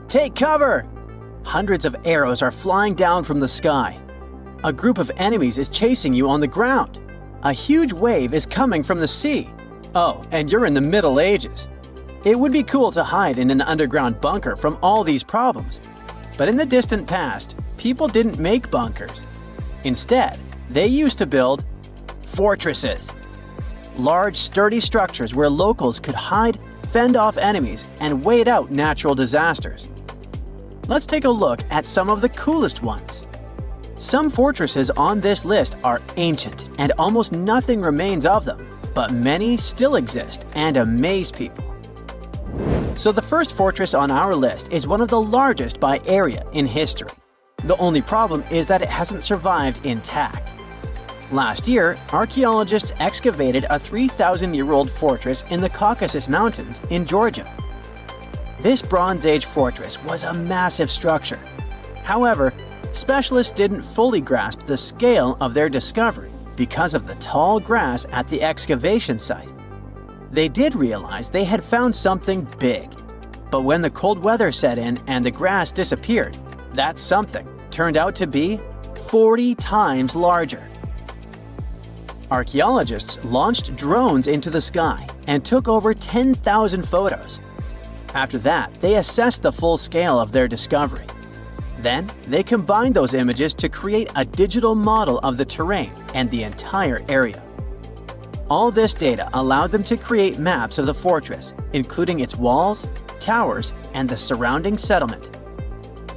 Take cover! Hundreds of arrows are flying down from the sky. A group of enemies is chasing you on the ground. A huge wave is coming from the sea. Oh, and you're in the Middle Ages. It would be cool to hide in an underground bunker from all these problems. But in the distant past, people didn't make bunkers. Instead, they used to build fortresses. Large, sturdy structures where locals could hide, fend off enemies, and wait out natural disasters. Let's take a look at some of the coolest ones. Some fortresses on this list are ancient and almost nothing remains of them, but many still exist and amaze people. So the first fortress on our list is one of the largest by area in history. The only problem is that it hasn't survived intact. Last year, archaeologists excavated a 3,000-year-old fortress in the Caucasus Mountains in Georgia. This Bronze Age fortress was a massive structure. However, specialists didn't fully grasp the scale of their discovery because of the tall grass at the excavation site. They did realize they had found something big. But when the cold weather set in and the grass disappeared, that something turned out to be 40 times larger. Archaeologists launched drones into the sky and took over 10,000 photos. After that, they assessed the full scale of their discovery. Then, they combined those images to create a digital model of the terrain and the entire area. All this data allowed them to create maps of the fortress, including its walls, towers, and the surrounding settlement.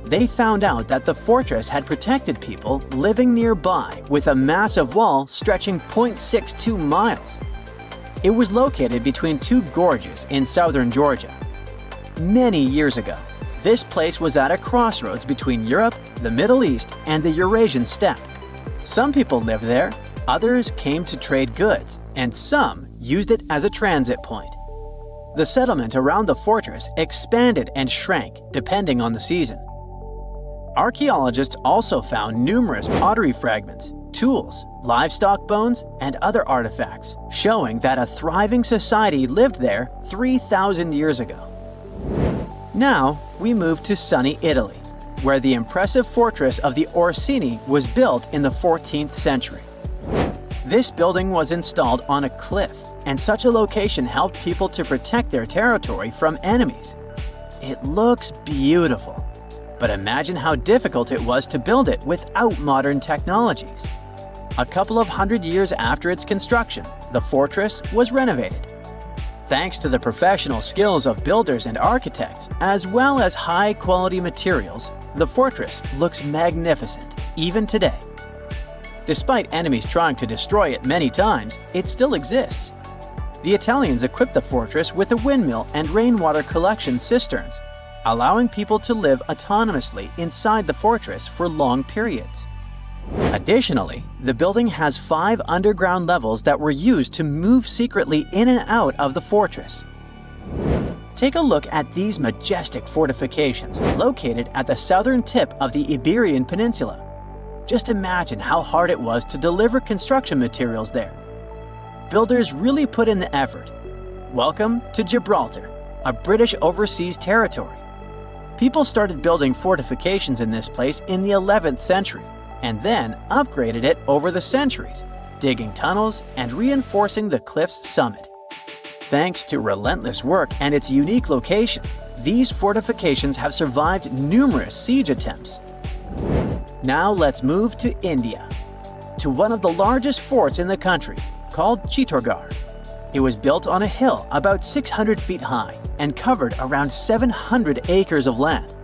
They found out that the fortress had protected people living nearby with a massive wall stretching 0.62 miles. It was located between two gorges in southern Georgia. Many years ago, this place was at a crossroads between Europe, the Middle East, and the Eurasian steppe. Some people lived there, others came to trade goods, and some used it as a transit point. The settlement around the fortress expanded and shrank depending on the season. Archaeologists also found numerous pottery fragments, tools, livestock bones, and other artifacts, showing that a thriving society lived there 3,000 years ago. Now, we move to sunny Italy, where the impressive fortress of the Orsini was built in the 14th century. This building was installed on a cliff, and such a location helped people to protect their territory from enemies. It looks beautiful. But imagine how difficult it was to build it without modern technologies. A couple of hundred years after its construction, the fortress was renovated. Thanks to the professional skills of builders and architects, as well as high-quality materials, the fortress looks magnificent, even today. Despite enemies trying to destroy it many times, it still exists. The Italians equipped the fortress with a windmill and rainwater collection cisterns, allowing people to live autonomously inside the fortress for long periods. Additionally, the building has 5 underground levels that were used to move secretly in and out of the fortress. Take a look at these majestic fortifications located at the southern tip of the Iberian Peninsula. Just imagine how hard it was to deliver construction materials there. Builders really put in the effort. Welcome to Gibraltar, a British overseas territory. People started building fortifications in this place in the 11th century, and then upgraded it over the centuries, digging tunnels and reinforcing the cliff's summit. Thanks to relentless work and its unique location, these fortifications have survived numerous siege attempts. Now let's move to India, to one of the largest forts in the country, called Chittorgarh. It was built on a hill about 600 feet high and covered around 700 acres of land.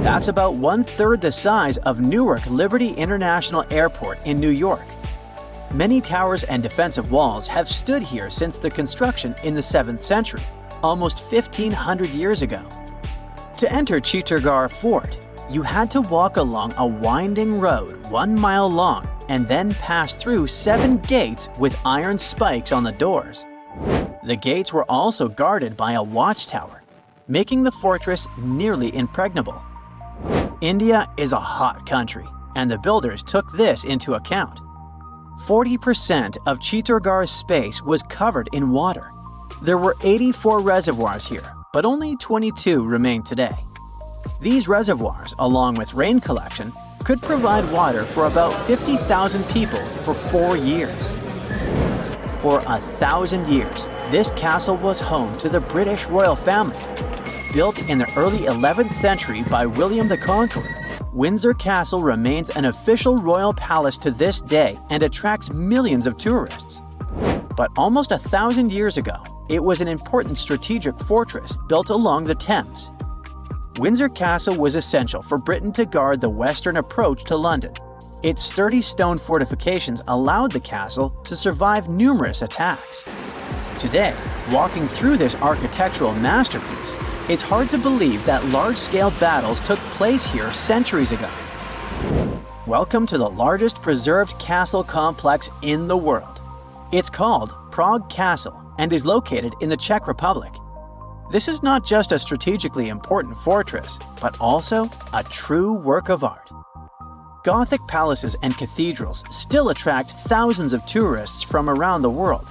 That's about 1/3 the size of Newark Liberty International Airport in New York. Many towers and defensive walls have stood here since the construction in the 7th century, almost 1,500 years ago. To enter Chittorgarh Fort, you had to walk along a winding road 1 mile long and then pass through 7 gates with iron spikes on the doors. The gates were also guarded by a watchtower, making the fortress nearly impregnable. India is a hot country, and the builders took this into account. 40% of Chittorgarh's space was covered in water. There were 84 reservoirs here, but only 22 remain today. These reservoirs, along with rain collection, could provide water for about 50,000 people for 4 years. For 1,000 years, this castle was home to the British royal family. Built in the early 11th century by William the Conqueror, Windsor Castle remains an official royal palace to this day and attracts millions of tourists. But almost 1,000 years ago, it was an important strategic fortress built along the Thames. Windsor Castle was essential for Britain to guard the western approach to London. Its sturdy stone fortifications allowed the castle to survive numerous attacks. Today, walking through this architectural masterpiece, it's hard to believe that large-scale battles took place here centuries ago. Welcome to the largest preserved castle complex in the world. It's called Prague Castle and is located in the Czech Republic. This is not just a strategically important fortress, but also a true work of art. Gothic palaces and cathedrals still attract thousands of tourists from around the world.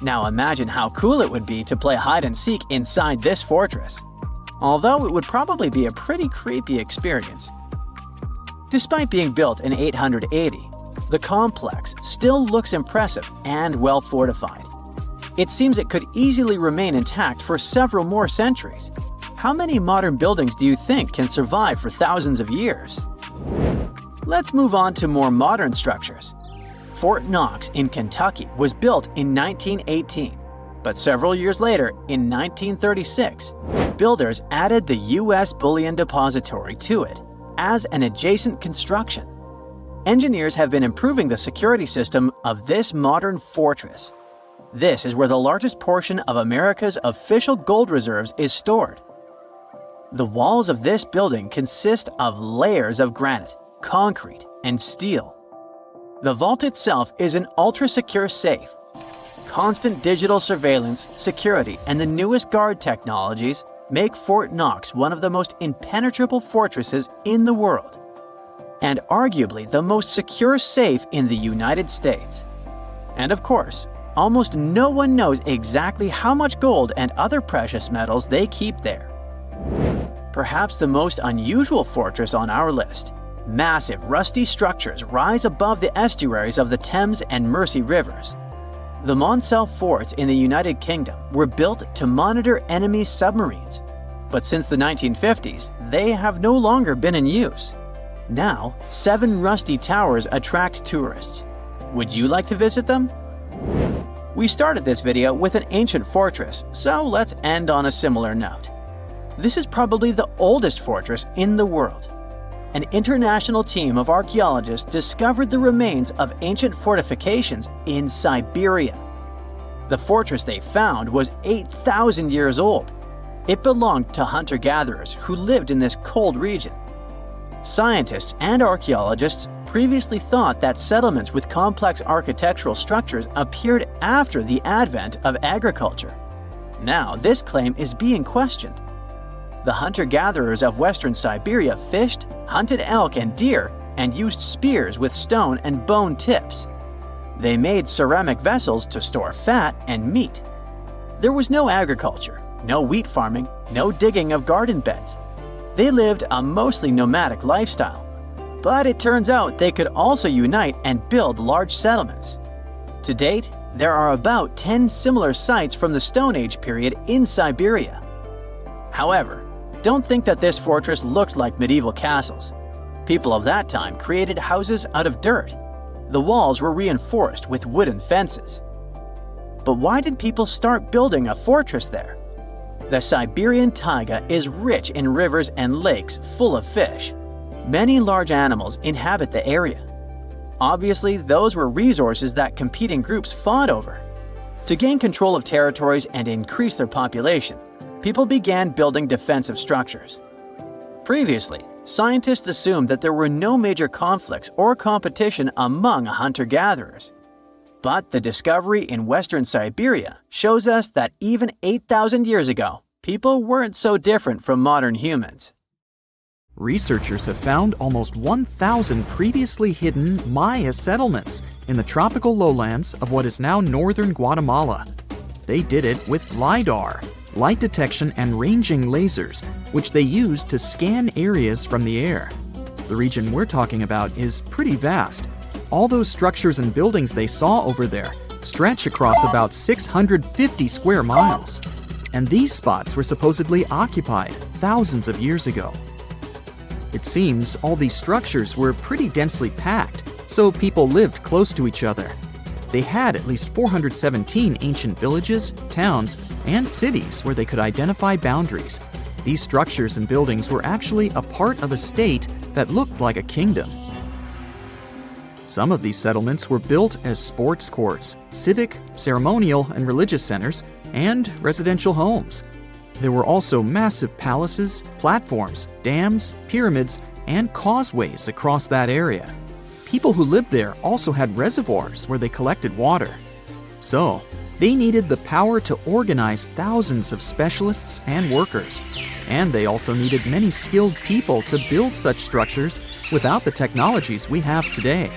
Now imagine how cool it would be to play hide and seek inside this fortress. Although it would probably be a pretty creepy experience. Despite being built in 880, the complex still looks impressive and well fortified. It seems it could easily remain intact for several more centuries. How many modern buildings do you think can survive for thousands of years? Let's move on to more modern structures. Fort Knox in Kentucky was built in 1918, but several years later, in 1936, builders added the U.S. Bullion Depository to it as an adjacent construction. Engineers have been improving the security system of this modern fortress. This is where the largest portion of America's official gold reserves is stored. The walls of this building consist of layers of granite, concrete, and steel. The vault itself is an ultra-secure safe. Constant digital surveillance, security, and the newest guard technologies make Fort Knox one of the most impenetrable fortresses in the world, and arguably the most secure safe in the United States. And of course, almost no one knows exactly how much gold and other precious metals they keep there. Perhaps the most unusual fortress on our list. Massive, rusty structures rise above the estuaries of the Thames and Mersey rivers. The Maunsell forts in the United Kingdom were built to monitor enemy submarines, but since the 1950s, they have no longer been in use. Now, 7 rusty towers attract tourists. Would you like to visit them? We started this video with an ancient fortress, so let's end on a similar note. This is probably the oldest fortress in the world. An international team of archaeologists discovered the remains of ancient fortifications in Siberia. The fortress they found was 8,000 years old. It belonged to hunter-gatherers who lived in this cold region. Scientists and archaeologists previously thought that settlements with complex architectural structures appeared after the advent of agriculture. Now, this claim is being questioned. The hunter-gatherers of western Siberia fished, hunted elk and deer, and used spears with stone and bone tips. They made ceramic vessels to store fat and meat. There was no agriculture, no wheat farming, no digging of garden beds. They lived a mostly nomadic lifestyle. But it turns out they could also unite and build large settlements. To date, there are about 10 similar sites from the Stone Age period in Siberia. However, don't think that this fortress looked like medieval castles. People of that time created houses out of dirt. The walls were reinforced with wooden fences. But why did people start building a fortress there? The Siberian taiga is rich in rivers and lakes full of fish. Many large animals inhabit the area. Obviously, those were resources that competing groups fought over. To gain control of territories and increase their population, people began building defensive structures. Previously, scientists assumed that there were no major conflicts or competition among hunter-gatherers. But the discovery in western Siberia shows us that even 8,000 years ago, people weren't so different from modern humans. Researchers have found almost 1,000 previously hidden Maya settlements in the tropical lowlands of what is now northern Guatemala. They did it with LiDAR. light detection and ranging lasers, which they used to scan areas from the air. The region we're talking about is pretty vast. All those structures and buildings they saw over there stretch across about 650 square miles. And these spots were supposedly occupied thousands of years ago. It seems all these structures were pretty densely packed, so people lived close to each other. They had at least 417 ancient villages, towns, and cities where they could identify boundaries. These structures and buildings were actually a part of a state that looked like a kingdom. Some of these settlements were built as sports courts, civic, ceremonial, and religious centers, and residential homes. There were also massive palaces, platforms, dams, pyramids, and causeways across that area. People who lived there also had reservoirs where they collected water. So, they needed the power to organize thousands of specialists and workers. And they also needed many skilled people to build such structures without the technologies we have today.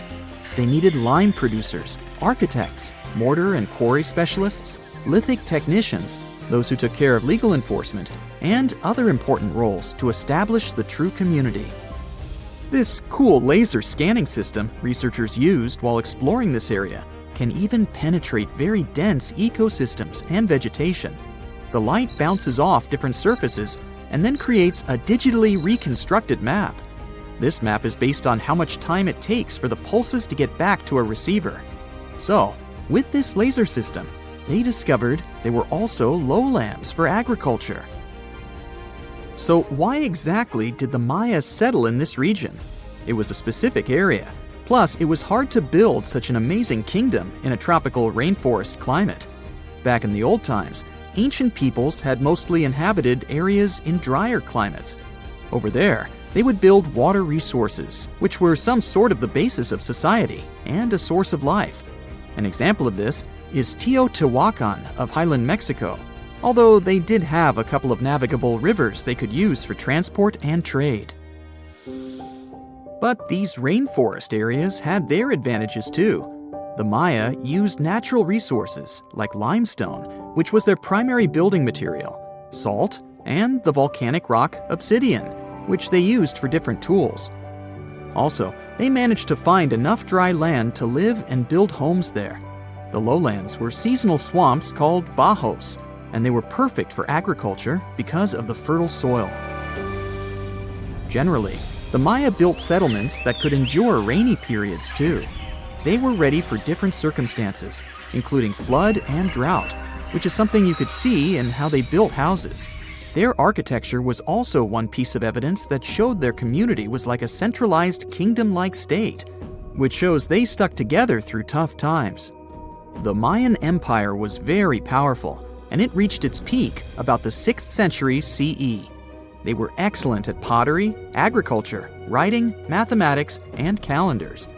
They needed lime producers, architects, mortar and quarry specialists, lithic technicians, those who took care of legal enforcement, and other important roles to establish the true community. This cool laser scanning system researchers used while exploring this area can even penetrate very dense ecosystems and vegetation. The light bounces off different surfaces and then creates a digitally reconstructed map. This map is based on how much time it takes for the pulses to get back to a receiver. So, with this laser system, they discovered there were also lowlands for agriculture. So why exactly did the Maya settle in this region? It was a specific area. Plus, it was hard to build such an amazing kingdom in a tropical rainforest climate. Back in the old times, ancient peoples had mostly inhabited areas in drier climates. Over there, they would build water resources, which were some sort of the basis of society and a source of life. An example of this is Teotihuacan of Highland Mexico, although they did have a couple of navigable rivers they could use for transport and trade. But these rainforest areas had their advantages too. The Maya used natural resources like limestone, which was their primary building material, salt, and the volcanic rock obsidian, which they used for different tools. Also, they managed to find enough dry land to live and build homes there. The lowlands were seasonal swamps called bajos, and they were perfect for agriculture because of the fertile soil. Generally, the Maya built settlements that could endure rainy periods too. They were ready for different circumstances, including flood and drought, which is something you could see in how they built houses. Their architecture was also one piece of evidence that showed their community was like a centralized kingdom-like state, which shows they stuck together through tough times. The Mayan Empire was very powerful, and it reached its peak about the 6th century CE. They were excellent at pottery, agriculture, writing, mathematics, and calendars.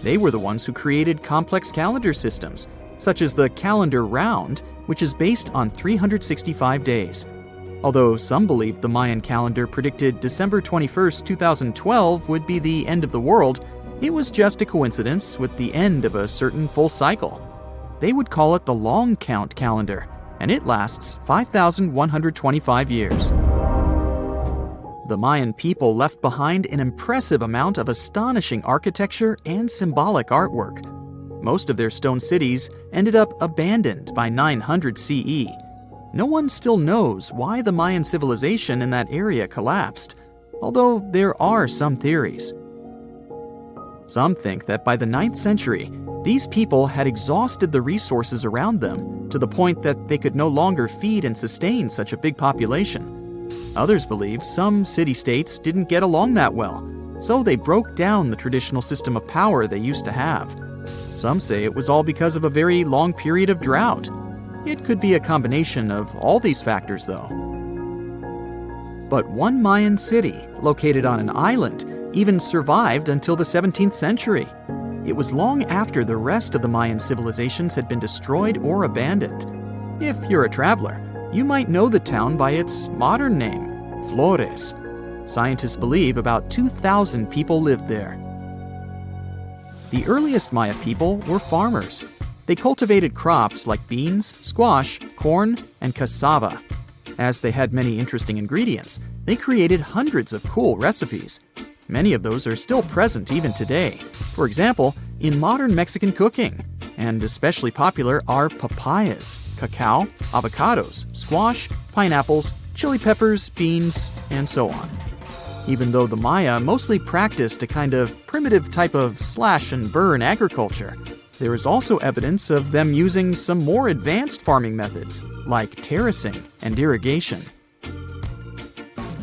They were the ones who created complex calendar systems, such as the calendar round, which is based on 365 days. Although some believe the Mayan calendar predicted December 21st, 2012 would be the end of the world, it was just a coincidence with the end of a certain full cycle. They would call it the long count calendar, and it lasts 5,125 years. The Mayan people left behind an impressive amount of astonishing architecture and symbolic artwork. Most of their stone cities ended up abandoned by 900 CE. No one still knows why the Mayan civilization in that area collapsed, although there are some theories. Some think that by the 9th century, these people had exhausted the resources around them to the point that they could no longer feed and sustain such a big population. Others believe some city-states didn't get along that well, so they broke down the traditional system of power they used to have. Some say it was all because of a very long period of drought. It could be a combination of all these factors, though. But one Mayan city, located on an island, even survived until the 17th century. It was long after the rest of the Mayan civilizations had been destroyed or abandoned. If you're a traveler, you might know the town by its modern name, Flores. Scientists believe about 2,000 people lived there. The earliest Maya people were farmers. They cultivated crops like beans, squash, corn, and cassava. As they had many interesting ingredients, they created hundreds of cool recipes. Many of those are still present even today. For example, in modern Mexican cooking. And especially popular are papayas, cacao, avocados, squash, pineapples, chili peppers, beans, and so on. Even though the Maya mostly practiced a kind of primitive type of slash-and-burn agriculture, there is also evidence of them using some more advanced farming methods, like terracing and irrigation.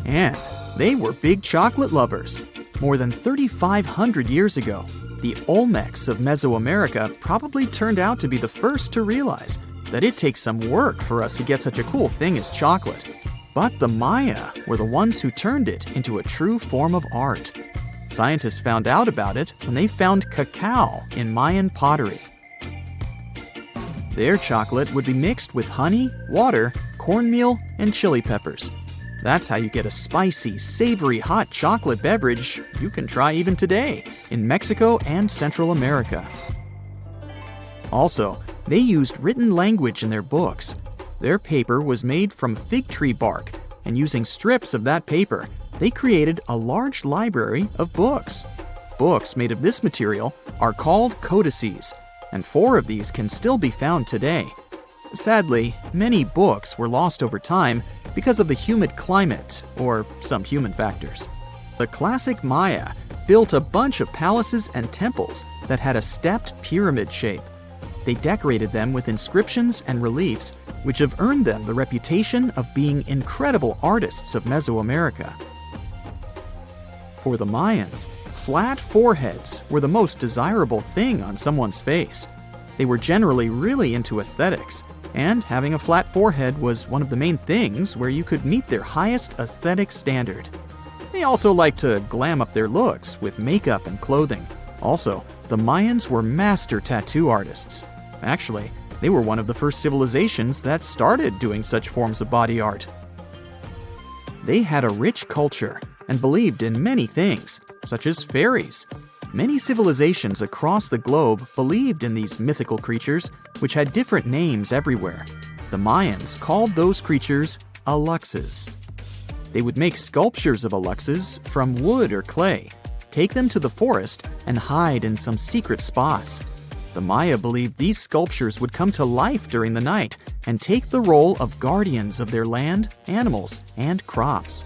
And they were big chocolate lovers. More than 3,500 years ago, the Olmecs of Mesoamerica probably turned out to be the first to realize that it takes some work for us to get such a cool thing as chocolate. But the Maya were the ones who turned it into a true form of art. Scientists found out about it when they found cacao in Mayan pottery. Their chocolate would be mixed with honey, water, cornmeal, and chili peppers. That's how you get a spicy, savory, hot chocolate beverage you can try even today in Mexico and Central America. Also, they used written language in their books. Their paper was made from fig tree bark, and using strips of that paper, they created a large library of books. Books made of this material are called codices, and 4 of these can still be found today. Sadly, many books were lost over time because of the humid climate or some human factors. The classic Maya built a bunch of palaces and temples that had a stepped pyramid shape. They decorated them with inscriptions and reliefs, which have earned them the reputation of being incredible artists of Mesoamerica. For the Mayans, flat foreheads were the most desirable thing on someone's face. They were generally really into aesthetics, and having a flat forehead was one of the main things where you could meet their highest aesthetic standard. They also liked to glam up their looks with makeup and clothing. Also, the Mayans were master tattoo artists. Actually, they were one of the first civilizations that started doing such forms of body art. They had a rich culture and believed in many things, such as fairies. Many civilizations across the globe believed in these mythical creatures, which had different names everywhere. The Mayans called those creatures aluxes. They would make sculptures of aluxes from wood or clay, take them to the forest, and hide in some secret spots. The Maya believed these sculptures would come to life during the night and take the role of guardians of their land, animals, and crops.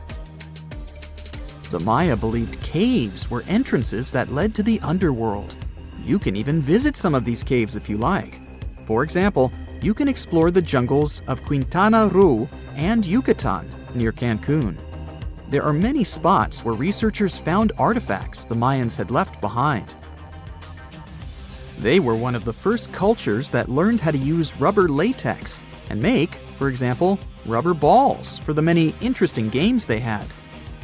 The Maya believed caves were entrances that led to the underworld. You can even visit some of these caves if you like. For example, you can explore the jungles of Quintana Roo and Yucatan near Cancun. There are many spots where researchers found artifacts the Mayans had left behind. They were one of the first cultures that learned how to use rubber latex and make, for example, rubber balls for the many interesting games they had.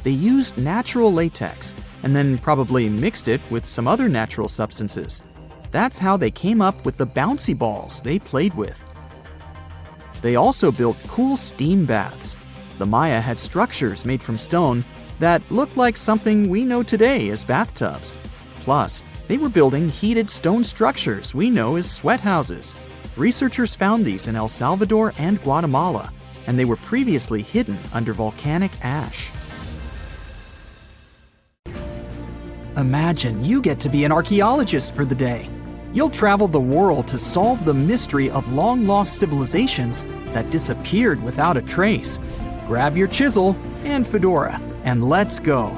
They used natural latex and then probably mixed it with some other natural substances. That's how they came up with the bouncy balls they played with. They also built cool steam baths. The Maya had structures made from stone that looked like something we know today as bathtubs. Plus, they were building heated stone structures we know as sweat houses. Researchers found these in El Salvador and Guatemala, and they were previously hidden under volcanic ash. Imagine you get to be an archaeologist for the day. You'll travel the world to solve the mystery of long-lost civilizations that disappeared without a trace. Grab your chisel and fedora, and let's go.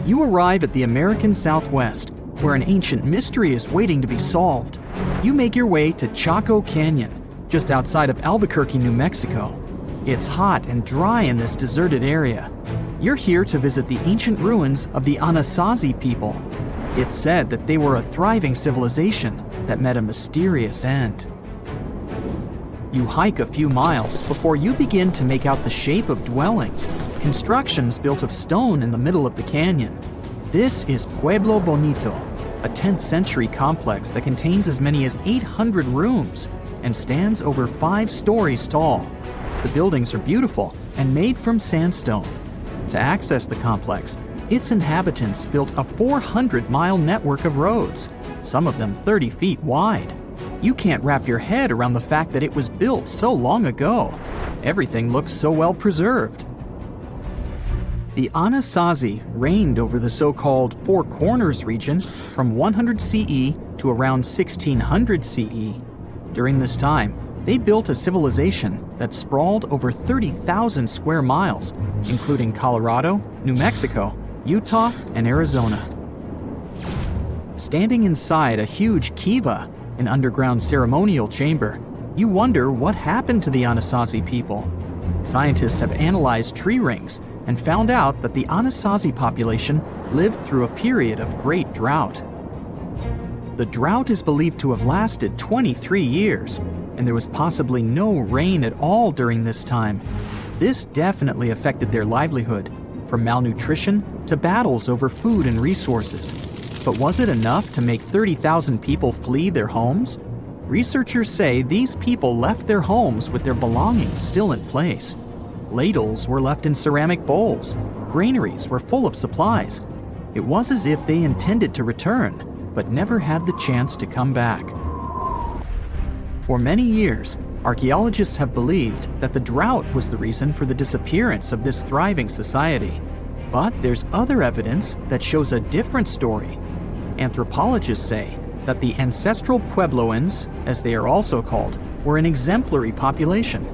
You arrive at the American Southwest, where an ancient mystery is waiting to be solved. You make your way to Chaco Canyon, just outside of Albuquerque, New Mexico. It's hot and dry in this deserted area. You're here to visit the ancient ruins of the Anasazi people. It's said that they were a thriving civilization that met a mysterious end. You hike a few miles before you begin to make out the shape of dwellings, constructions built of stone in the middle of the canyon. This is Pueblo Bonito, a 10th century complex that contains as many as 800 rooms and stands over 5 stories tall. The buildings are beautiful and made from sandstone. To access the complex, its inhabitants built a 400-mile network of roads, some of them 30 feet wide. You can't wrap your head around the fact that it was built so long ago. Everything looks so well preserved. The Anasazi reigned over the so-called Four Corners region from 100 CE to around 1600 CE. During this time, they built a civilization that sprawled over 30,000 square miles, including Colorado, New Mexico, Utah, and Arizona. Standing inside a huge kiva, an underground ceremonial chamber, you wonder what happened to the Anasazi people. Scientists have analyzed tree rings and found out that the Anasazi population lived through a period of great drought. The drought is believed to have lasted 23 years, and there was possibly no rain at all during this time. This definitely affected their livelihood, from malnutrition to battles over food and resources. But was it enough to make 30,000 people flee their homes? Researchers say these people left their homes with their belongings still in place. Ladles were left in ceramic bowls. Granaries were full of supplies. It was as if they intended to return, but never had the chance to come back. For many years, archaeologists have believed that the drought was the reason for the disappearance of this thriving society. But there's other evidence that shows a different story. Anthropologists say that the ancestral Puebloans, as they are also called, were an exemplary population.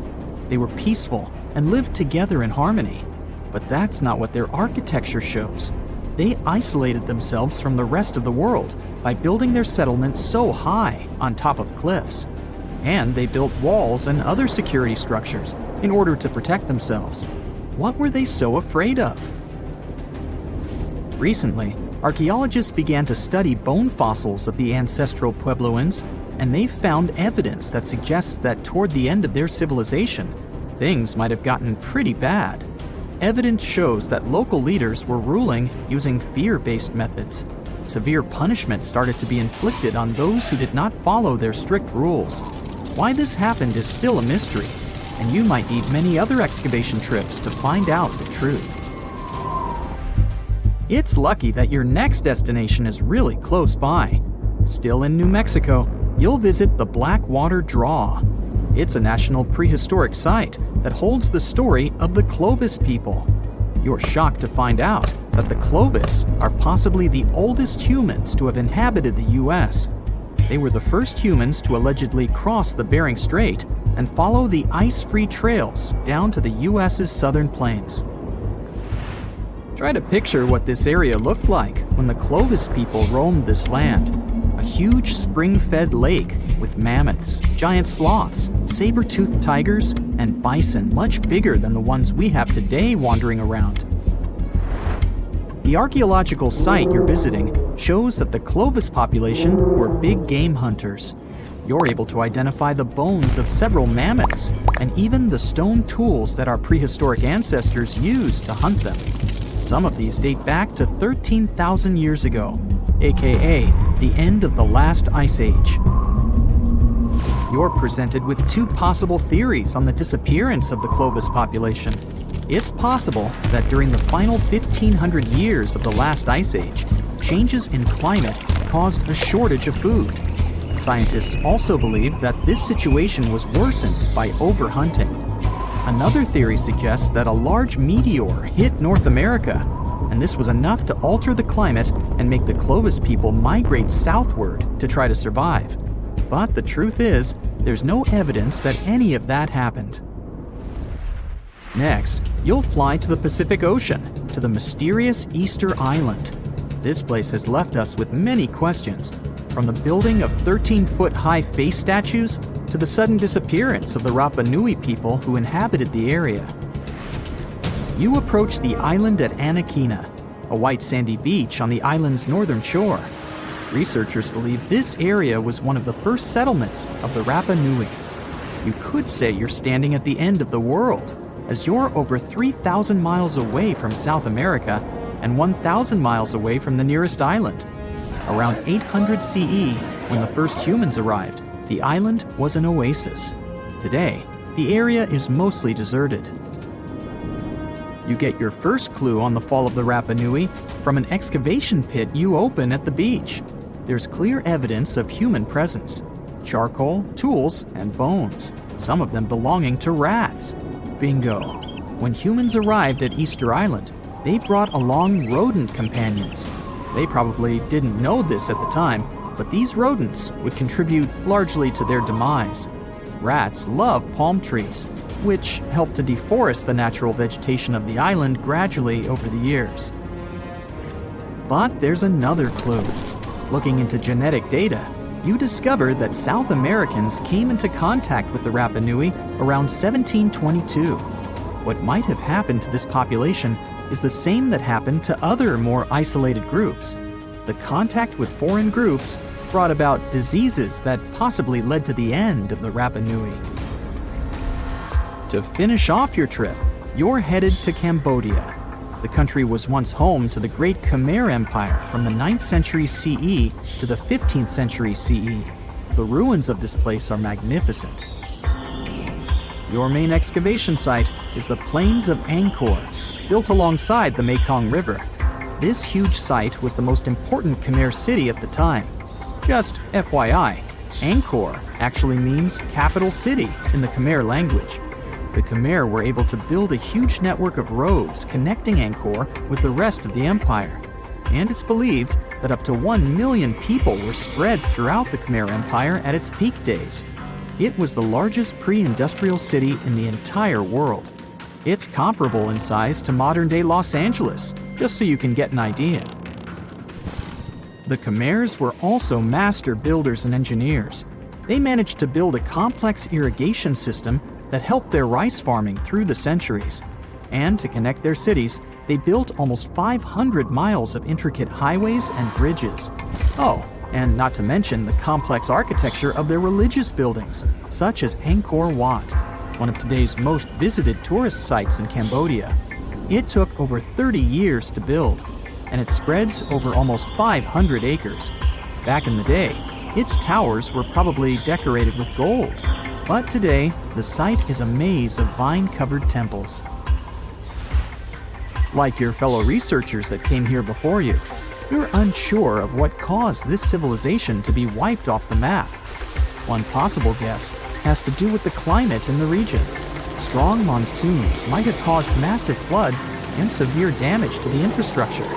They were peaceful and lived together in harmony. But that's not what their architecture shows. They isolated themselves from the rest of the world by building their settlements so high on top of cliffs. And they built walls and other security structures in order to protect themselves. What were they so afraid of? Recently, archaeologists began to study bone fossils of the ancestral Puebloans, and they found evidence that suggests that toward the end of their civilization, things might have gotten pretty bad. Evidence shows that local leaders were ruling using fear-based methods. Severe punishment started to be inflicted on those who did not follow their strict rules. Why this happened is still a mystery, and you might need many other excavation trips to find out the truth. It's lucky that your next destination is really close by. Still in New Mexico, you'll visit the Blackwater Draw. It's a national prehistoric site that holds the story of the Clovis people. You're shocked to find out that the Clovis are possibly the oldest humans to have inhabited the U.S. They were the first humans to allegedly cross the Bering Strait and follow the ice-free trails down to the U.S.'s southern plains. Try to picture what this area looked like when the Clovis people roamed this land. A huge spring-fed lake with mammoths, giant sloths, saber-toothed tigers, and bison much bigger than the ones we have today wandering around. The archaeological site you're visiting shows that the Clovis population were big game hunters. You're able to identify the bones of several mammoths and even the stone tools that our prehistoric ancestors used to hunt them. Some of these date back to 13,000 years ago, aka the end of the last ice age. You're presented with two possible theories on the disappearance of the Clovis population. It's possible that during the final 1,500 years of the last ice age, changes in climate caused a shortage of food. Scientists also believe that this situation was worsened by overhunting. Another theory suggests that a large meteor hit North America, and this was enough to alter the climate and make the Clovis people migrate southward to try to survive. But the truth is, there's no evidence that any of that happened. Next, you'll fly to the Pacific Ocean, to the mysterious Easter Island. This place has left us with many questions, from the building of 13-foot-high face statues to the sudden disappearance of the Rapa Nui people who inhabited the area. You approach the island at Anakina, a white sandy beach on the island's northern shore. Researchers believe this area was one of the first settlements of the Rapa Nui. You could say you're standing at the end of the world, as you're over 3,000 miles away from South America and 1,000 miles away from the nearest island. Around 800 CE, when the first humans arrived, the island was an oasis. Today, the area is mostly deserted. You get your first clue on the fall of the Rapa Nui from an excavation pit you open at the beach. There's clear evidence of human presence. charcoal, tools, and bones, some of them belonging to rats. Bingo. When humans arrived at Easter Island, they brought along rodent companions. They probably didn't know this at the time, but these rodents would contribute largely to their demise. Rats love palm trees, which helped to deforest the natural vegetation of the island gradually over the years. But there's another clue. Looking into genetic data, you discover that South Americans came into contact with the Rapa Nui around 1722. What might have happened to this population is the same that happened to other more isolated groups. The contact with foreign groups brought about diseases that possibly led to the end of the Rapa Nui. To finish off your trip, you're headed to Cambodia. The country was once home to the Great Khmer Empire from the 9th century CE to the 15th century CE. The ruins of this place are magnificent. Your main excavation site is the Plains of Angkor, built alongside the Mekong River. This huge site was the most important Khmer city at the time. Just FYI, Angkor actually means capital city in the Khmer language. The Khmer were able to build a huge network of roads connecting Angkor with the rest of the empire. And it's believed that up to 1 million people were spread throughout the Khmer Empire at its peak days. It was the largest pre-industrial city in the entire world. It's comparable in size to modern-day Los Angeles, just so you can get an idea. The Khmers were also master builders and engineers. They managed to build a complex irrigation system that helped their rice farming through the centuries. And to connect their cities, they built almost 500 miles of intricate highways and bridges. Oh, and not to mention the complex architecture of their religious buildings, such as Angkor Wat, one of today's most visited tourist sites in Cambodia. It took over 30 years to build, and it spreads over almost 500 acres. Back in the day, its towers were probably decorated with gold, but today, the site is a maze of vine-covered temples. Like your fellow researchers that came here before you, you're unsure of what caused this civilization to be wiped off the map. One possible guess has to do with the climate in the region. Strong monsoons might have caused massive floods and severe damage to the infrastructure,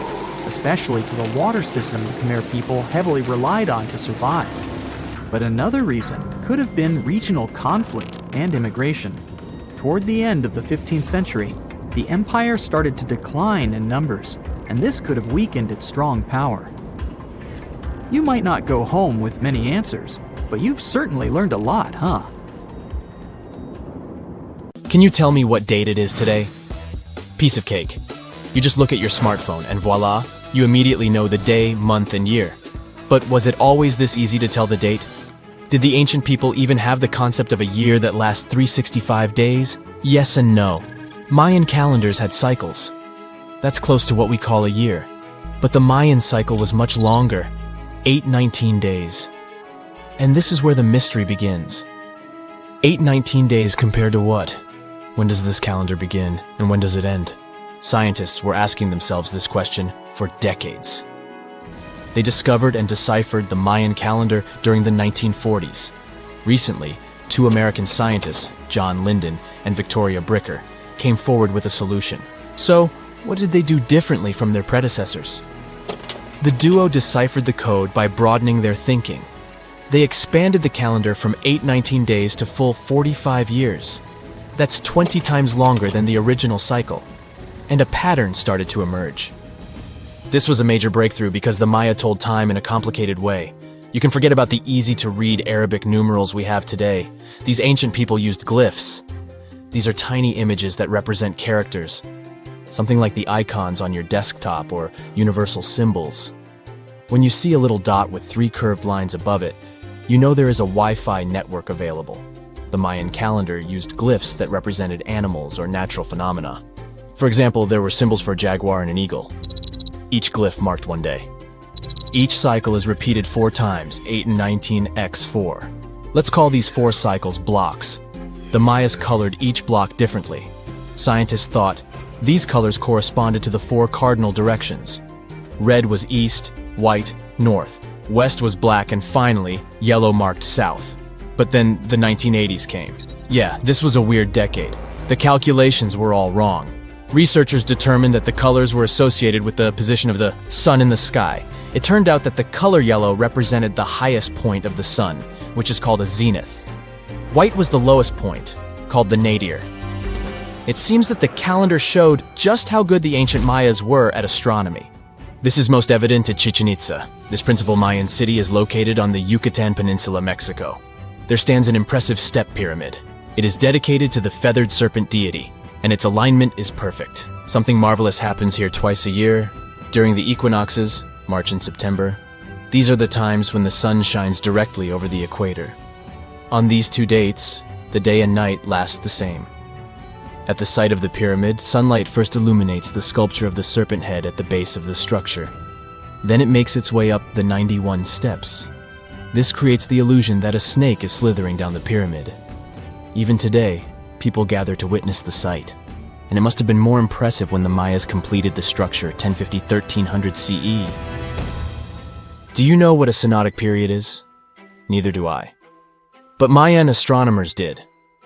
especially to the water system the Khmer people heavily relied on to survive. But another reason could have been regional conflict and immigration. Toward the end of the 15th century, the empire started to decline in numbers, and this could have weakened its strong power. You might not go home with many answers, but you've certainly learned a lot, huh? Can you tell me what date it is today? Piece of cake. You just look at your smartphone and voila, you immediately know the day, month, and year. But was it always this easy to tell the date? Did the ancient people even have the concept of a year that lasts 365 days? Yes and no. Mayan calendars had cycles. That's close to what we call a year. But the Mayan cycle was much longer, 819 days. And this is where the mystery begins. 819 days compared to what? When does this calendar begin, and when does it end? Scientists were asking themselves this question for decades. They discovered and deciphered the Mayan calendar during the 1940s. Recently, two American scientists, John Linden and Victoria Bricker, came forward with a solution. So, what did they do differently from their predecessors? The duo deciphered the code by broadening their thinking. They expanded the calendar from 819 days to full 45 years. That's 20 times longer than the original cycle. And a pattern started to emerge. This was a major breakthrough because the Maya told time in a complicated way. You can forget about the easy-to-read Arabic numerals we have today. These ancient people used glyphs. These are tiny images that represent characters, something like the icons on your desktop or universal symbols. When you see a little dot with 3 curved lines above it, you know there is a Wi-Fi network available. The Mayan calendar used glyphs that represented animals or natural phenomena. For example, there were symbols for a jaguar and an eagle. Each glyph marked one day. Each cycle is repeated 4 times, 8 and 19 x 4. Let's call these 4 cycles blocks. The Mayas colored each block differently. Scientists thought these colors corresponded to the 4 cardinal directions. Red was east, white, north, West was black and finally, yellow marked south. But then the 1980s came. Yeah, this was a weird decade. The calculations were all wrong. Researchers determined that the colors were associated with the position of the sun in the sky. It turned out that the color yellow represented the highest point of the sun, which is called a zenith. White was the lowest point, called the nadir. It seems that the calendar showed just how good the ancient Mayas were at astronomy. This is most evident at Chichen Itza. This principal Mayan city is located on the Yucatan Peninsula, Mexico. There stands an impressive step pyramid. It is dedicated to the feathered serpent deity, and its alignment is perfect. Something marvelous happens here twice a year, during the equinoxes, March and September. These are the times when the sun shines directly over the equator. On these two dates, the day and night last the same. At the site of the pyramid, sunlight first illuminates the sculpture of the serpent head at the base of the structure. Then it makes its way up the 91 steps. This creates the illusion that a snake is slithering down the pyramid. Even today, people gather to witness the sight. And it must have been more impressive when the Mayas completed the structure 1050-1300 CE. Do you know what a synodic period is? Neither do I. But Mayan astronomers did.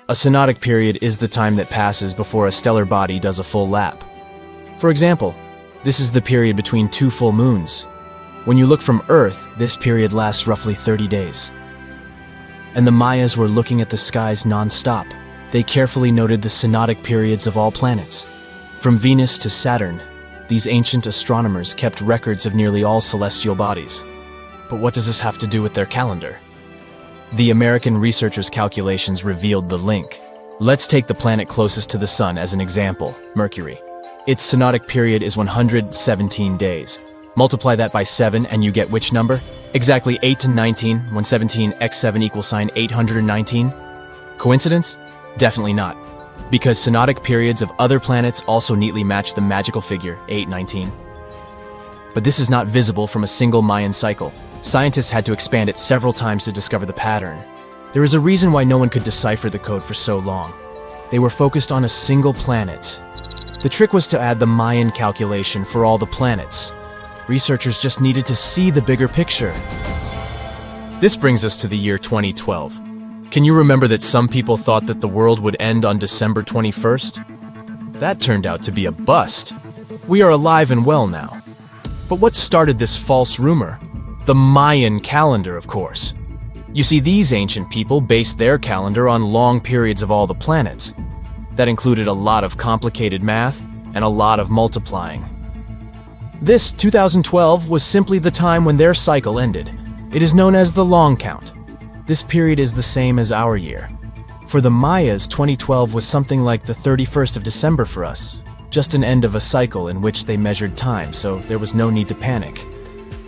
A synodic period is the time that passes before a stellar body does a full lap. For example, this is the period between two full moons. When you look from Earth, this period lasts roughly 30 days. And the Mayas were looking at the skies non-stop. They carefully noted the synodic periods of all planets. From Venus to Saturn, these ancient astronomers kept records of nearly all celestial bodies. But what does this have to do with their calendar? The American researchers' calculations revealed the link. Let's take the planet closest to the sun as an example, Mercury. Its synodic period is 117 days. Multiply that by 7 and you get which number? Exactly 8 to 19, when 17 x 7 equals sign 819. Coincidence? Definitely not. Because synodic periods of other planets also neatly match the magical figure 819. But this is not visible from a single Mayan cycle. Scientists had to expand it several times to discover the pattern. There is a reason why no one could decipher the code for so long. They were focused on a single planet. The trick was to add the Mayan calculation for all the planets. Researchers just needed to see the bigger picture. This brings us to the year 2012. Can you remember that some people thought that the world would end on December 21st? That turned out to be a bust. We are alive and well now. But what started this false rumor? The Mayan calendar, of course. You see, these ancient people based their calendar on long periods of all the planets. That included a lot of complicated math and a lot of multiplying. This 2012 was simply the time when their cycle ended. It is known as the long count. This period is the same as our year. For the Mayas, 2012 was something like the 31st of December for us. Just an end of a cycle in which they measured time, so there was no need to panic.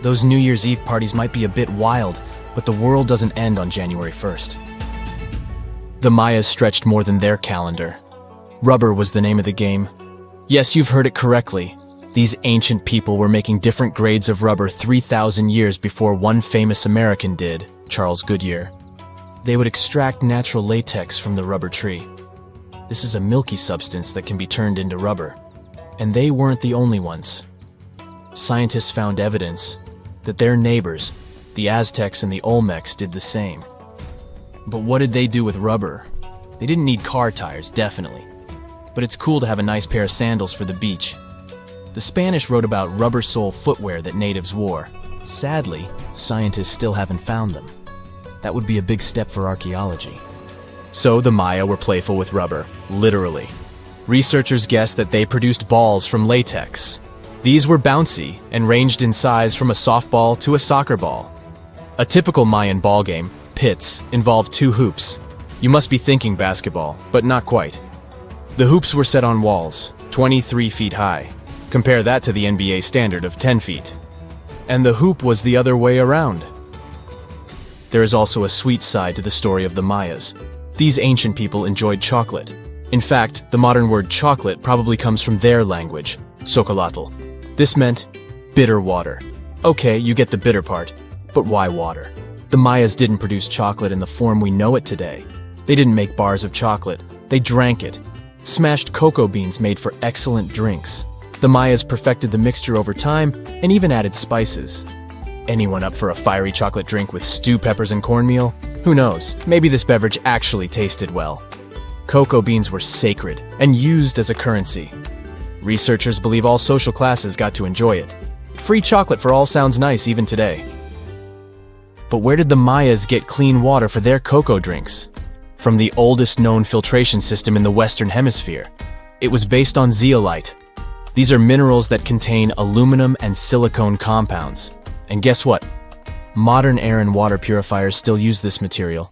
Those New Year's Eve parties might be a bit wild, but the world doesn't end on January 1st. The Mayas stretched more than their calendar. Rubber was the name of the game. Yes, you've heard it correctly. These ancient people were making different grades of rubber 3,000 years before one famous American did, Charles Goodyear. They would extract natural latex from the rubber tree. This is a milky substance that can be turned into rubber. And they weren't the only ones. Scientists found evidence that their neighbors, the Aztecs and the Olmecs, did the same. But what did they do with rubber? They didn't need car tires, definitely. But it's cool to have a nice pair of sandals for the beach. The Spanish wrote about rubber sole footwear that natives wore. Sadly, scientists still haven't found them. That would be a big step for archaeology. So the Maya were playful with rubber, literally. Researchers guessed that they produced balls from latex. These were bouncy and ranged in size from a softball to a soccer ball. A typical Mayan ball game, pits, involved 2 hoops. You must be thinking basketball, but not quite. The hoops were set on walls, 23 feet high. Compare that to the NBA standard of 10 feet. And the hoop was the other way around. There is also a sweet side to the story of the Mayas. These ancient people enjoyed chocolate. In fact, the modern word chocolate probably comes from their language, Xocolatl. This meant bitter water. Okay, you get the bitter part, but why water? The Mayas didn't produce chocolate in the form we know it today. They didn't make bars of chocolate. They drank it. Smashed cocoa beans made for excellent drinks. The Mayas perfected the mixture over time and even added spices. anyone up for a fiery chocolate drink with stew peppers and cornmeal? Who knows, maybe this beverage actually tasted well. Cocoa beans were sacred and used as a currency. Researchers believe all social classes got to enjoy it. Free chocolate for all sounds nice even today. But where did the Mayas get clean water for their cocoa drinks? From the oldest known filtration system in the Western Hemisphere. It was based on zeolite. These are minerals that contain aluminum and silicone compounds. And guess what? Modern air and water purifiers still use this material.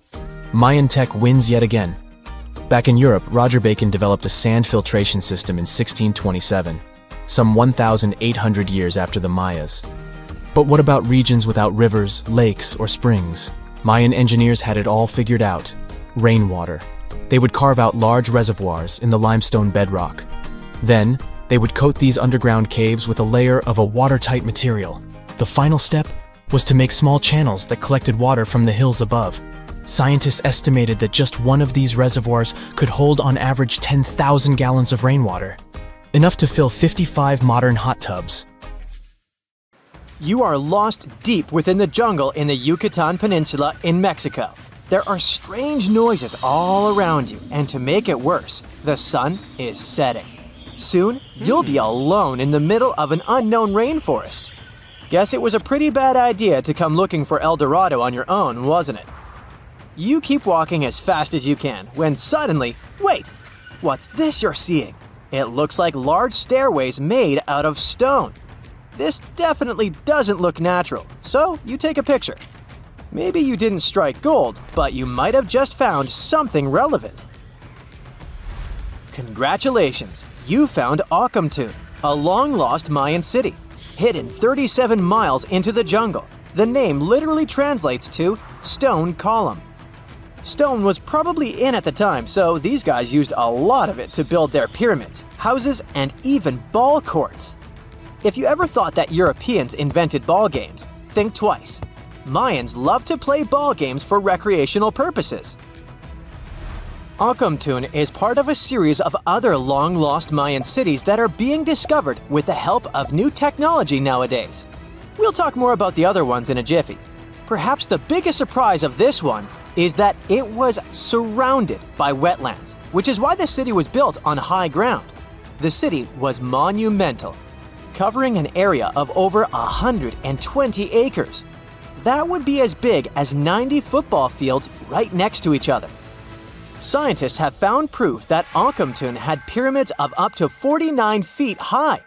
Mayan tech wins yet again. Back in Europe, Roger Bacon developed a sand filtration system in 1627, some 1,800 years after the Mayas. But what about regions without rivers, lakes, or springs? Mayan engineers had it all figured out. Rainwater. They would carve out large reservoirs in the limestone bedrock. Then, they would coat these underground caves with a layer of a watertight material. The final step was to make small channels that collected water from the hills above. Scientists estimated that just one of these reservoirs could hold on average 10,000 gallons of rainwater, enough to fill 55 modern hot tubs. You are lost deep within the jungle in the Yucatan Peninsula in Mexico. There are strange noises all around you, and to make it worse, the sun is setting. Soon, you'll be alone in the middle of an unknown rainforest. Guess it was a pretty bad idea to come looking for El Dorado on your own, wasn't it? You keep walking as fast as you can, when suddenly, wait! What's this you're seeing? It looks like large stairways made out of stone. This definitely doesn't look natural, so you take a picture. Maybe you didn't strike gold, but you might have just found something relevant. Congratulations! You found Akamtun, a long-lost Mayan city, hidden 37 miles into the jungle. The name literally translates to stone column. Stone was probably in at the time, so these guys used a lot of it to build their pyramids, houses, and even ball courts. If you ever thought that Europeans invented ball games, think twice. Mayans loved to play ball games for recreational purposes. Akamtun is part of a series of other long-lost Mayan cities that are being discovered with the help of new technology nowadays. We'll talk more about the other ones in a jiffy. Perhaps the biggest surprise of this one is that it was surrounded by wetlands, which is why the city was built on high ground. The city was monumental, covering an area of over 120 acres. That would be as big as 90 football fields right next to each other. Scientists have found proof that Akamtun had pyramids of up to 49 feet high,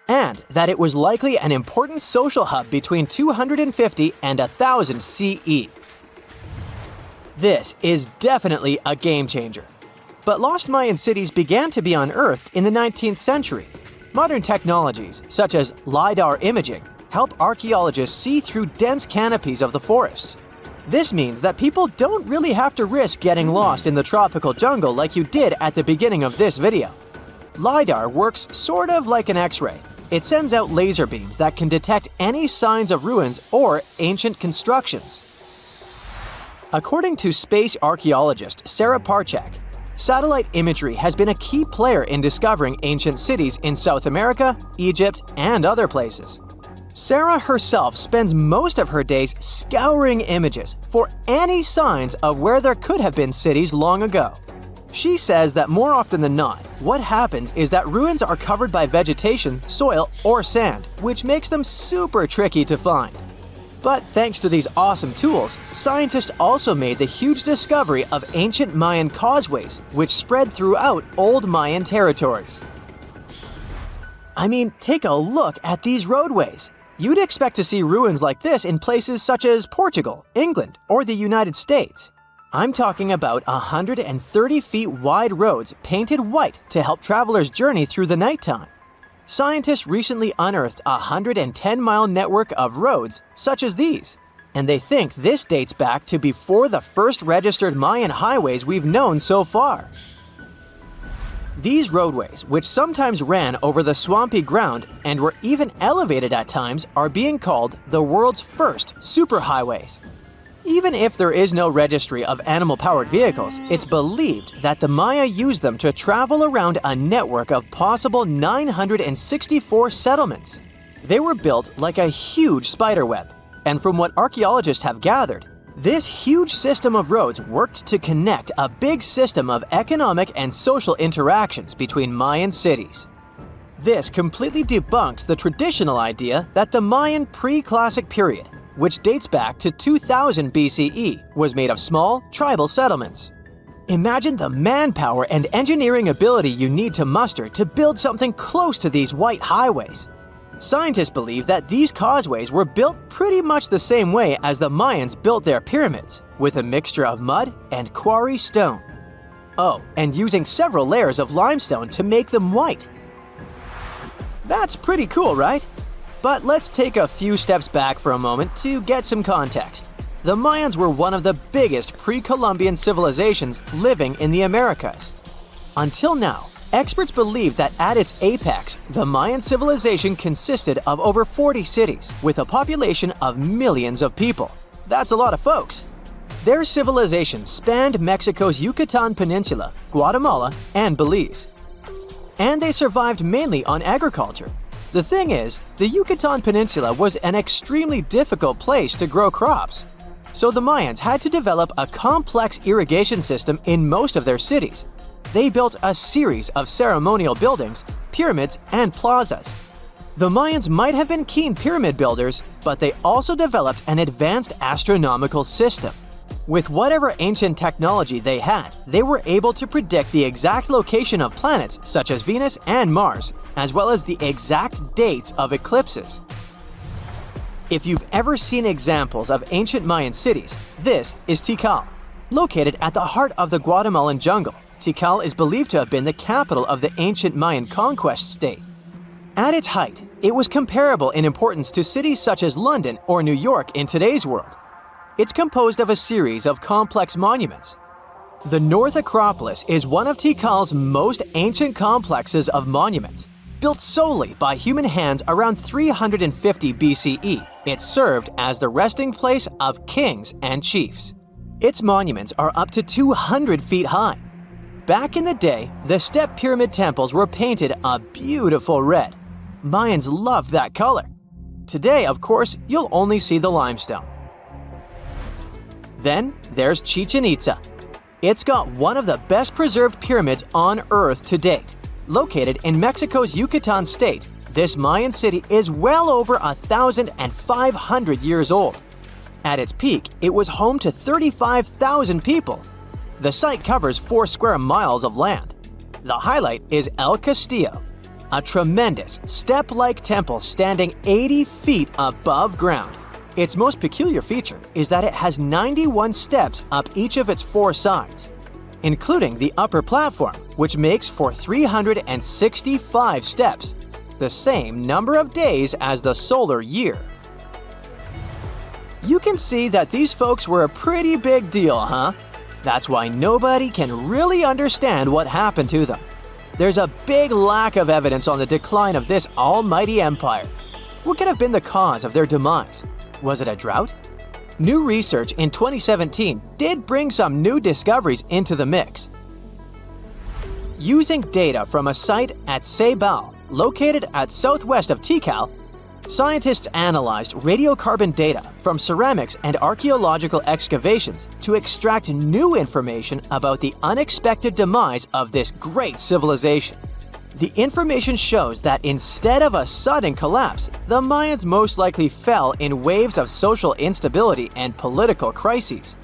and that it was likely an important social hub between 250 and 1000 CE. This is definitely a game changer. But lost Mayan cities began to be unearthed in the 19th century. Modern technologies, such as LiDAR imaging, help archaeologists see through dense canopies of the forests. This means that people don't really have to risk getting lost in the tropical jungle like you did at the beginning of this video. LiDAR works sort of like an X-ray. It sends out laser beams that can detect any signs of ruins or ancient constructions. According to space archaeologist Sarah Parchak, satellite imagery has been a key player in discovering ancient cities in South America, Egypt, and other places. Sarah herself spends most of her days scouring images for any signs of where there could have been cities long ago. She says that more often than not, what happens is that ruins are covered by vegetation, soil, or sand, which makes them super tricky to find. But thanks to these awesome tools, scientists also made the huge discovery of ancient Mayan causeways, which spread throughout old Mayan territories. I mean, take a look at these roadways. You'd expect to see ruins like this in places such as Portugal, England, or the United States. I'm talking about 130 feet wide roads painted white to help travelers journey through the nighttime. Scientists recently unearthed a 110-mile network of roads such as these, and they think this dates back to before the first registered Mayan highways we've known so far. These roadways, which sometimes ran over the swampy ground and were even elevated at times, are being called the world's first superhighways. Even if there is no registry of animal-powered vehicles, it's believed that the Maya used them to travel around a network of possible 964 settlements. They were built like a huge spiderweb, And from what archaeologists have gathered, this huge system of roads worked to connect a big system of economic and social interactions between Mayan cities. This completely debunks the traditional idea that the Mayan pre-classic period, which dates back to 2000 BCE, was made of small, tribal settlements. Imagine the manpower and engineering ability you need to muster to build something close to these white highways. Scientists believe that these causeways were built pretty much the same way as the Mayans built their pyramids, with a mixture of mud and quarry stone. Oh, and using several layers of limestone to make them white. That's pretty cool, right? But let's take a few steps back for a moment to get some context. The Mayans were one of the biggest pre-Columbian civilizations living in the Americas. Until now, experts believe that at its apex, the Mayan civilization consisted of over 40 cities with a population of millions of people. That's a lot of folks. Their civilization spanned Mexico's Yucatan Peninsula, Guatemala, and Belize. And they survived mainly on agriculture. The thing is, the Yucatan Peninsula was an extremely difficult place to grow crops. So the Mayans had to develop a complex irrigation system in most of their cities. They built a series of ceremonial buildings, pyramids, and plazas. The Mayans might have been keen pyramid builders, but they also developed an advanced astronomical system. With whatever ancient technology they had, they were able to predict the exact location of planets such as Venus and Mars, as well as the exact dates of eclipses. If you've ever seen examples of ancient Mayan cities, this is Tikal. Located at the heart of the Guatemalan jungle, Tikal is believed to have been the capital of the ancient Mayan conquest state. At its height, it was comparable in importance to cities such as London or New York in today's world. It's composed of a series of complex monuments. The North Acropolis is one of Tikal's most ancient complexes of monuments. Built solely by human hands around 350 BCE, it served as the resting place of kings and chiefs. Its monuments are up to 200 feet high. Back in the day, the step pyramid temples were painted a beautiful red. Mayans loved that color. Today, of course, you'll only see the limestone. Then there's Chichen Itza. It's got one of the best preserved pyramids on Earth to date. Located in Mexico's Yucatan state, this Mayan city is well over 1,500 years old. At its peak, it was home to 35,000 people. The site covers 4 square miles of land. The highlight is El Castillo, a tremendous step-like temple standing 80 feet above ground. Its most peculiar feature is that it has 91 steps up each of its 4 sides, including the upper platform, which makes for 365 steps, the same number of days as the solar year. You can see that these folks were a pretty big deal, huh? That's why nobody can really understand what happened to them. There's a big lack of evidence on the decline of this almighty empire. What could have been the cause of their demise? Was it a drought? New research in 2017 did bring some new discoveries into the mix. Using data from a site at Ceibal, located at southwest of Tikal, scientists analyzed radiocarbon data from ceramics and archaeological excavations to extract new information about the unexpected demise of this great civilization. The information shows that instead of a sudden collapse, the Mayans most likely fell in waves of social instability and political crises.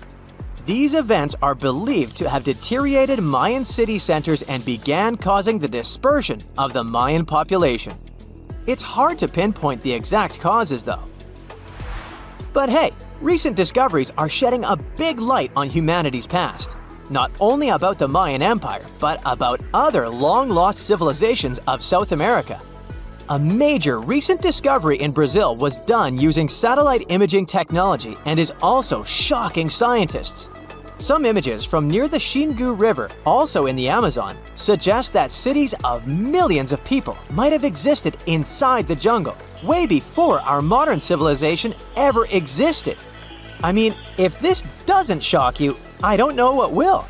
These events are believed to have deteriorated Mayan city centers and began causing the dispersion of the Mayan population. It's hard to pinpoint the exact causes, though. But hey, recent discoveries are shedding a big light on humanity's past. Not only about the Mayan Empire, but about other long-lost civilizations of South America. A major recent discovery in Brazil was done using satellite imaging technology and is also shocking scientists. Some images from near the Xingu River, also in the Amazon, suggest that cities of millions of people might have existed inside the jungle, way before our modern civilization ever existed. I mean, if this doesn't shock you, I don't know what will.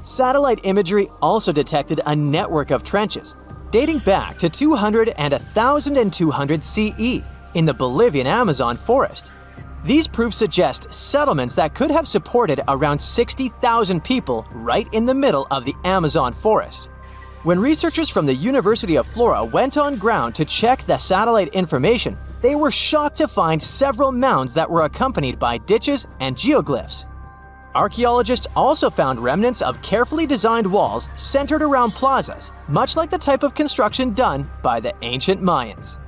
Satellite imagery also detected a network of trenches dating back to 200 and 1200 CE, in the Bolivian Amazon forest. These proofs suggest settlements that could have supported around 60,000 people right in the middle of the Amazon forest. When researchers from the University of Florida went on ground to check the satellite information, they were shocked to find several mounds that were accompanied by ditches and geoglyphs. Archaeologists also found remnants of carefully designed walls centered around plazas, much like the type of construction done by the ancient Mayans.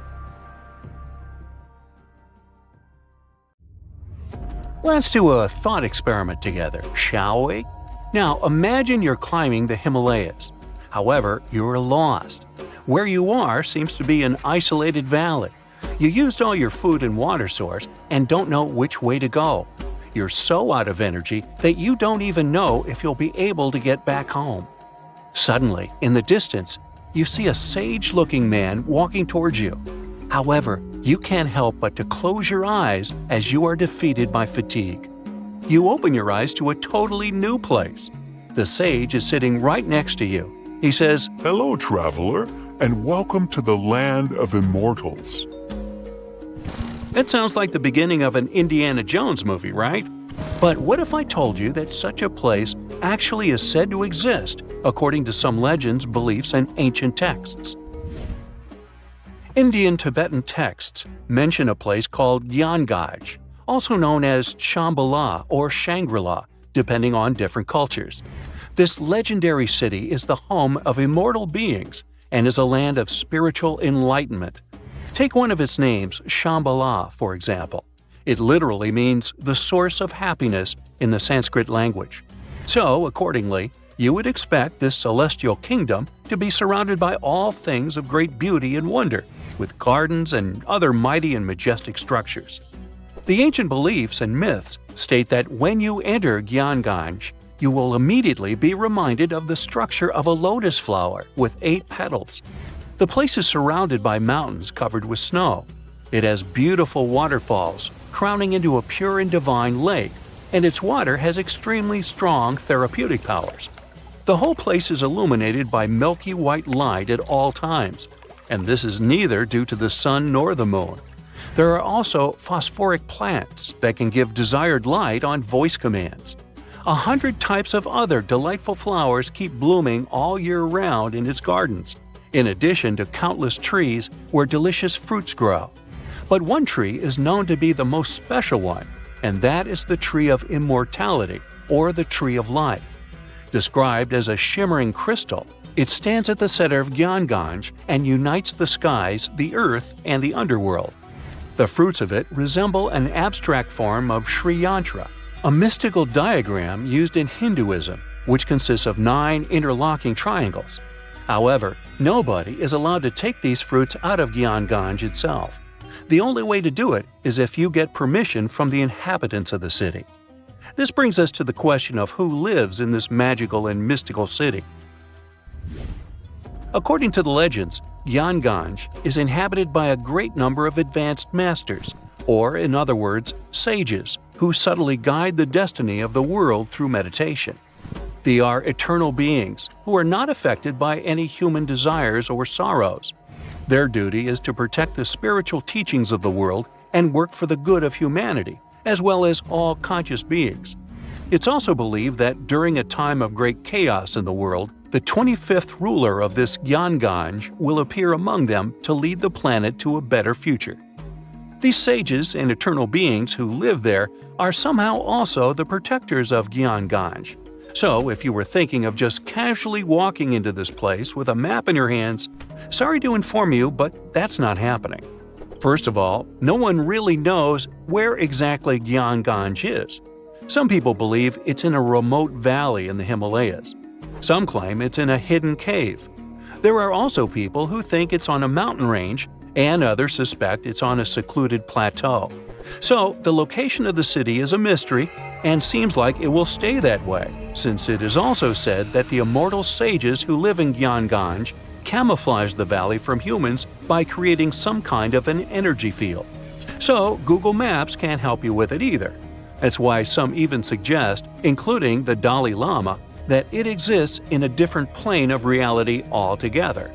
Let's do a thought experiment together, shall we? Now imagine you're climbing the Himalayas. However, you're lost. Where you are seems to be an isolated valley. You used all your food and water source and don't know which way to go. You're so out of energy that you don't even know if you'll be able to get back home. Suddenly, in the distance, you see a sage-looking man walking towards you. However, you can't help but to close your eyes as you are defeated by fatigue. You open your eyes to a totally new place. The sage is sitting right next to you. He says, "Hello, traveler, and welcome to the land of immortals." That sounds like the beginning of an Indiana Jones movie, right? But what if I told you that such a place actually is said to exist, according to some legends, beliefs, and ancient texts? Indian Tibetan texts mention a place called Gyanghaj, also known as Shambala or Shangri-La, depending on different cultures. This legendary city is the home of immortal beings and is a land of spiritual enlightenment. Take one of its names, Shambhala, for example. It literally means the source of happiness in the Sanskrit language. So, accordingly, you would expect this celestial kingdom to be surrounded by all things of great beauty and wonder, with gardens and other mighty and majestic structures. The ancient beliefs and myths state that when you enter Gyanghaj, you will immediately be reminded of the structure of a lotus flower with 8 petals. The place is surrounded by mountains covered with snow. It has beautiful waterfalls, crowning into a pure and divine lake, and its water has extremely strong therapeutic powers. The whole place is illuminated by milky white light at all times, and this is neither due to the sun nor the moon. There are also phosphoric plants that can give desired light on voice commands. 100 types of other delightful flowers keep blooming all year round in its gardens, in addition to countless trees where delicious fruits grow. But one tree is known to be the most special one, and that is the tree of immortality, or the tree of life. Described as a shimmering crystal, it stands at the center of Gyanghaj and unites the skies, the earth, and the underworld. The fruits of it resemble an abstract form of Sri Yantra, a mystical diagram used in Hinduism, which consists of 9 interlocking triangles. However, nobody is allowed to take these fruits out of Gyanghaj itself. The only way to do it is if you get permission from the inhabitants of the city. This brings us to the question of who lives in this magical and mystical city. According to the legends, Gyanghaj is inhabited by a great number of advanced masters, or in other words, sages, who subtly guide the destiny of the world through meditation. They are eternal beings who are not affected by any human desires or sorrows. Their duty is to protect the spiritual teachings of the world and work for the good of humanity, as well as all conscious beings. It's also believed that during a time of great chaos in the world, the 25th ruler of this Gyanghaj will appear among them to lead the planet to a better future. These sages and eternal beings who live there are somehow also the protectors of Gyanghaj. So, if you were thinking of just casually walking into this place with a map in your hands, sorry to inform you, but that's not happening. First of all, no one really knows where exactly Gyanghaj is. Some people believe it's in a remote valley in the Himalayas. Some claim it's in a hidden cave. There are also people who think it's on a mountain range, and others suspect it's on a secluded plateau. So, the location of the city is a mystery and seems like it will stay that way, since it is also said that the immortal sages who live in Gyanghaj camouflage the valley from humans by creating some kind of an energy field. So, Google Maps can't help you with it either. That's why some even suggest, including the Dalai Lama, that it exists in a different plane of reality altogether.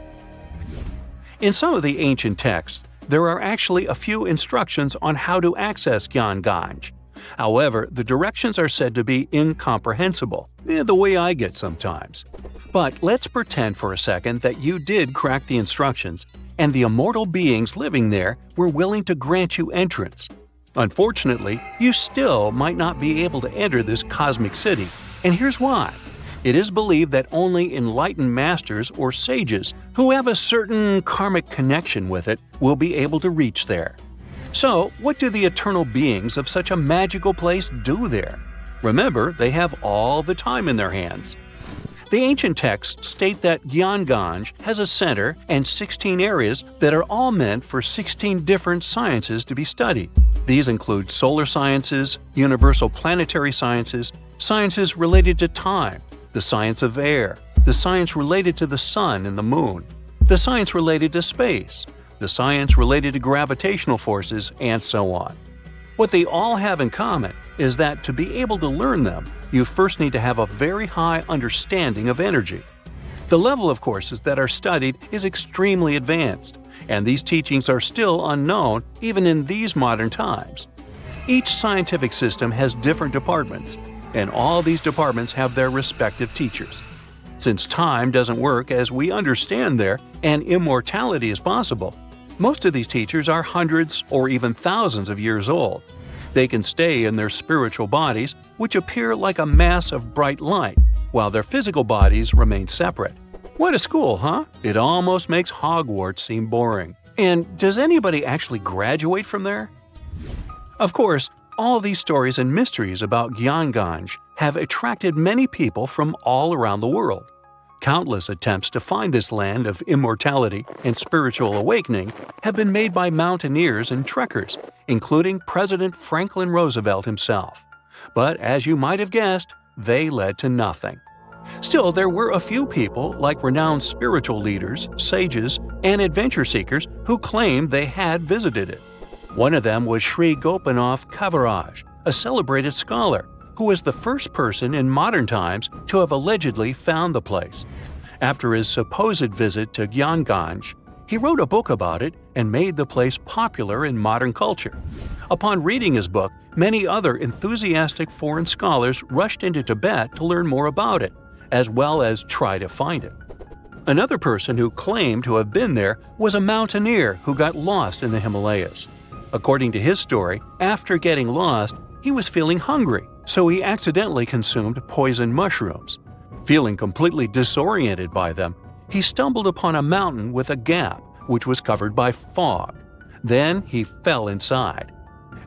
In some of the ancient texts, There are actually a few instructions on how to access Gyanganj. However, the directions are said to be incomprehensible, the way I get sometimes. But let's pretend for a second that you did crack the instructions, and the immortal beings living there were willing to grant you entrance. Unfortunately, you still might not be able to enter this cosmic city, and here's why. It is believed that only enlightened masters or sages who have a certain karmic connection with it will be able to reach there. So, what do the eternal beings of such a magical place do there? Remember, they have all the time in their hands. The ancient texts state that Gyanganj has a center and 16 areas that are all meant for 16 different sciences to be studied. These include solar sciences, universal planetary sciences, sciences related to time, the science of air, the science related to the sun and the moon, the science related to space, the science related to gravitational forces, and so on. What they all have in common is that to be able to learn them, you first need to have a very high understanding of energy. The level of courses that are studied is extremely advanced, and these teachings are still unknown even in these modern times. Each scientific system has different departments, and all these departments have their respective teachers. Since time doesn't work as we understand there, and immortality is possible, most of these teachers are hundreds or even thousands of years old. They can stay in their spiritual bodies, which appear like a mass of bright light, while their physical bodies remain separate. What a school, huh? It almost makes Hogwarts seem boring. And does anybody actually graduate from there? Of course, all these stories and mysteries about Gyanganj have attracted many people from all around the world. Countless attempts to find this land of immortality and spiritual awakening have been made by mountaineers and trekkers, including President Franklin Roosevelt himself. But as you might have guessed, they led to nothing. Still, there were a few people, like renowned spiritual leaders, sages, and adventure seekers, who claimed they had visited it. One of them was Sri Gopinath Kaviraj, a celebrated scholar, who was the first person in modern times to have allegedly found the place. After his supposed visit to Gyanganj, he wrote a book about it and made the place popular in modern culture. Upon reading his book, many other enthusiastic foreign scholars rushed into Tibet to learn more about it, as well as try to find it. Another person who claimed to have been there was a mountaineer who got lost in the Himalayas. According to his story, after getting lost, he was feeling hungry, so he accidentally consumed poison mushrooms. Feeling completely disoriented by them, he stumbled upon a mountain with a gap, which was covered by fog. Then he fell inside.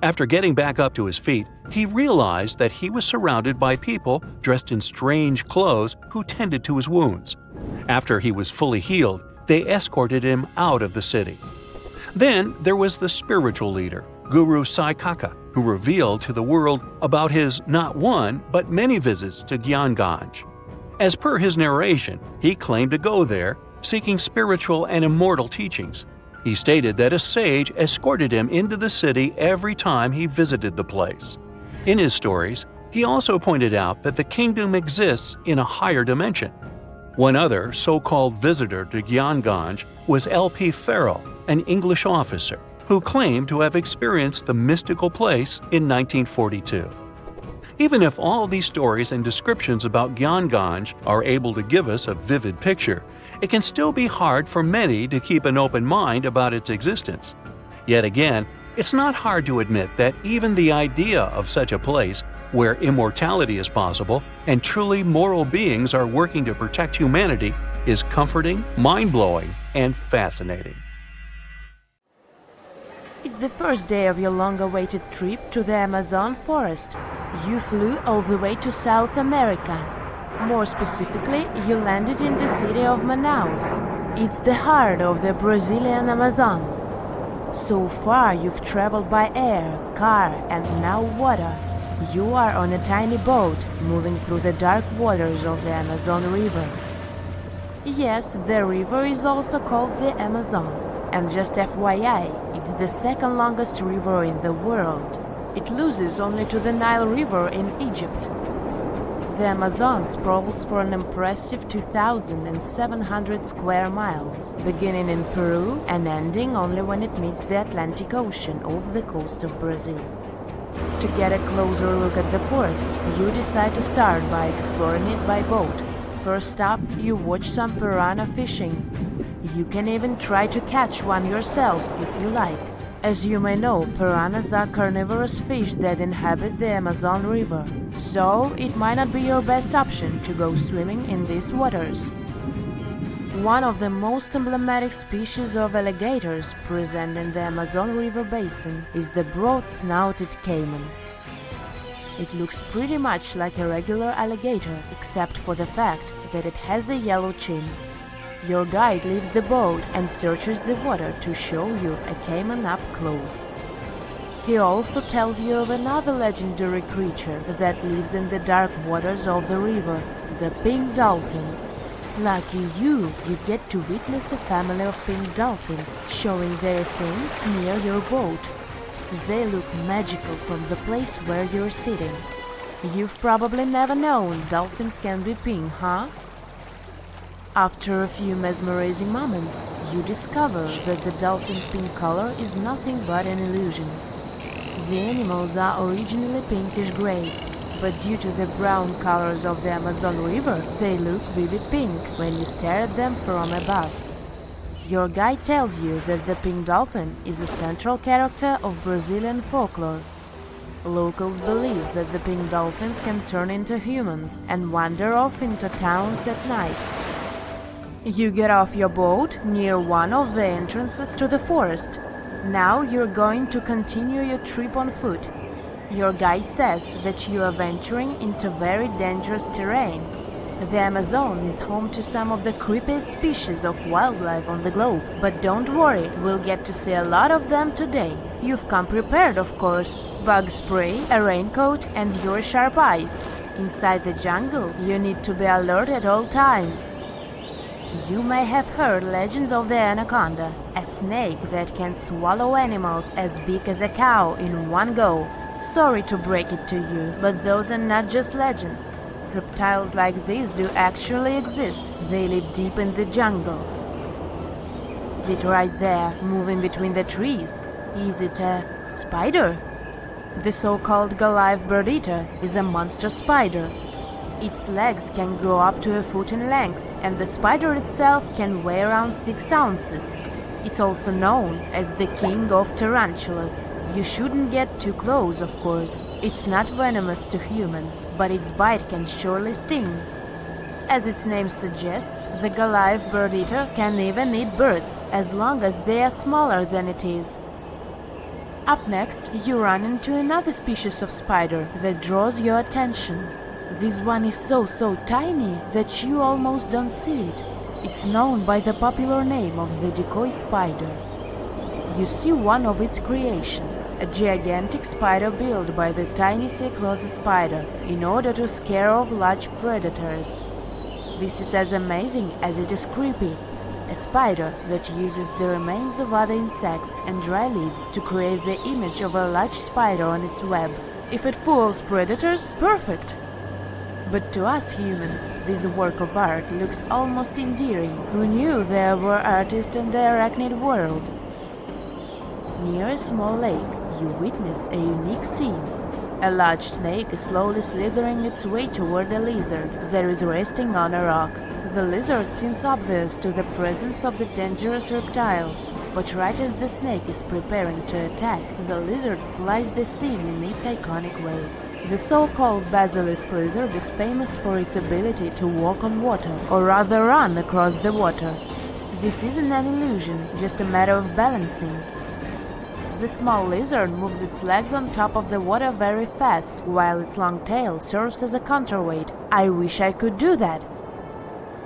After getting back up to his feet, he realized that he was surrounded by people dressed in strange clothes who tended to his wounds. After he was fully healed, they escorted him out of the city. Then there was the spiritual leader, Guru Sai Kaka, who revealed to the world about his not one, but many visits to Gyanganj. As per his narration, he claimed to go there, seeking spiritual and immortal teachings. He stated that a sage escorted him into the city every time he visited the place. In his stories, he also pointed out that the kingdom exists in a higher dimension. One other so-called visitor to Gyanganj was L.P. Farrell, an English officer, who claimed to have experienced the mystical place in 1942. Even if all these stories and descriptions about Gyanganj are able to give us a vivid picture, it can still be hard for many to keep an open mind about its existence. Yet again, it's not hard to admit that even the idea of such a place, where immortality is possible and truly moral beings are working to protect humanity, is comforting, mind-blowing, and fascinating. It's the first day of your long-awaited trip to the Amazon forest. You flew all the way to South America. More specifically, you landed in the city of Manaus. It's the heart of the Brazilian Amazon. So far, you've traveled by air, car, and now water. You are on a tiny boat, moving through the dark waters of the Amazon River. Yes, the river is also called the Amazon. And just FYI, it's the second longest river in the world. It loses only to the Nile River in Egypt. The Amazon sprawls for an impressive 2,700 square miles, beginning in Peru and ending only when it meets the Atlantic Ocean off the coast of Brazil. To get a closer look at the forest, you decide to start by exploring it by boat. First up, you watch some piranha fishing. You can even try to catch one yourself if you like. As you may know, piranhas are carnivorous fish that inhabit the Amazon River, so it might not be your best option to go swimming in these waters. One of the most emblematic species of alligators present in the Amazon River basin is the broad-snouted caiman. It looks pretty much like a regular alligator, except for the fact that it has a yellow chin. Your guide leaves the boat and searches the water to show you a caiman up close. He also tells you of another legendary creature that lives in the dark waters of the river, the pink dolphin. Lucky you get to witness a family of pink dolphins showing their fins near your boat. They look magical from the place where you're sitting. You've probably never known dolphins can be pink, huh? After a few mesmerizing moments, you discover that the dolphin's pink color is nothing but an illusion. The animals are originally pinkish-gray, but due to the brown colors of the Amazon River, they look vivid pink when you stare at them from above. Your guide tells you that the pink dolphin is a central character of Brazilian folklore. Locals believe that the pink dolphins can turn into humans and wander off into towns at night. You get off your boat near one of the entrances to the forest. Now you're going to continue your trip on foot. Your guide says that you are venturing into very dangerous terrain. The Amazon is home to some of the creepiest species of wildlife on the globe, but don't worry, we'll get to see a lot of them today. You've come prepared, of course. Bug spray, a raincoat, and your sharp eyes. Inside the jungle, you need to be alert at all times. You may have heard legends of the anaconda, a snake that can swallow animals as big as a cow in one go. Sorry to break it to you, but those are not just legends. Reptiles like these do actually exist. They live deep in the jungle. It right there, moving between the trees. Is it a spider? The so-called Goliath bird-eater is a monster spider. Its legs can grow up to a foot in length, and the spider itself can weigh around 6 ounces. It's also known as the king of tarantulas. You shouldn't get too close, of course. It's not venomous to humans, but its bite can surely sting. As its name suggests, the Goliath bird-eater can even eat birds, as long as they are smaller than it is. Up next, you run into another species of spider that draws your attention. This one is so tiny that you almost don't see it. It's known by the popular name of the decoy spider. You see one of its creations, a gigantic spider built by the tiny Clovis spider in order to scare off large predators. This is as amazing as it is creepy. A spider that uses the remains of other insects and dry leaves to create the image of a large spider on its web. If it fools predators, perfect! But to us humans, this work of art looks almost endearing. Who knew there were artists in the arachnid world? Near a small lake, you witness a unique scene. A large snake is slowly slithering its way toward a lizard that is resting on a rock. The lizard seems obvious to the presence of the dangerous reptile, but right as the snake is preparing to attack, the lizard flies the scene in its iconic way. The so-called basilisk lizard is famous for its ability to walk on water, or rather run across the water. This isn't an illusion, just a matter of balancing. The small lizard moves its legs on top of the water very fast, while its long tail serves as a counterweight. I wish I could do that.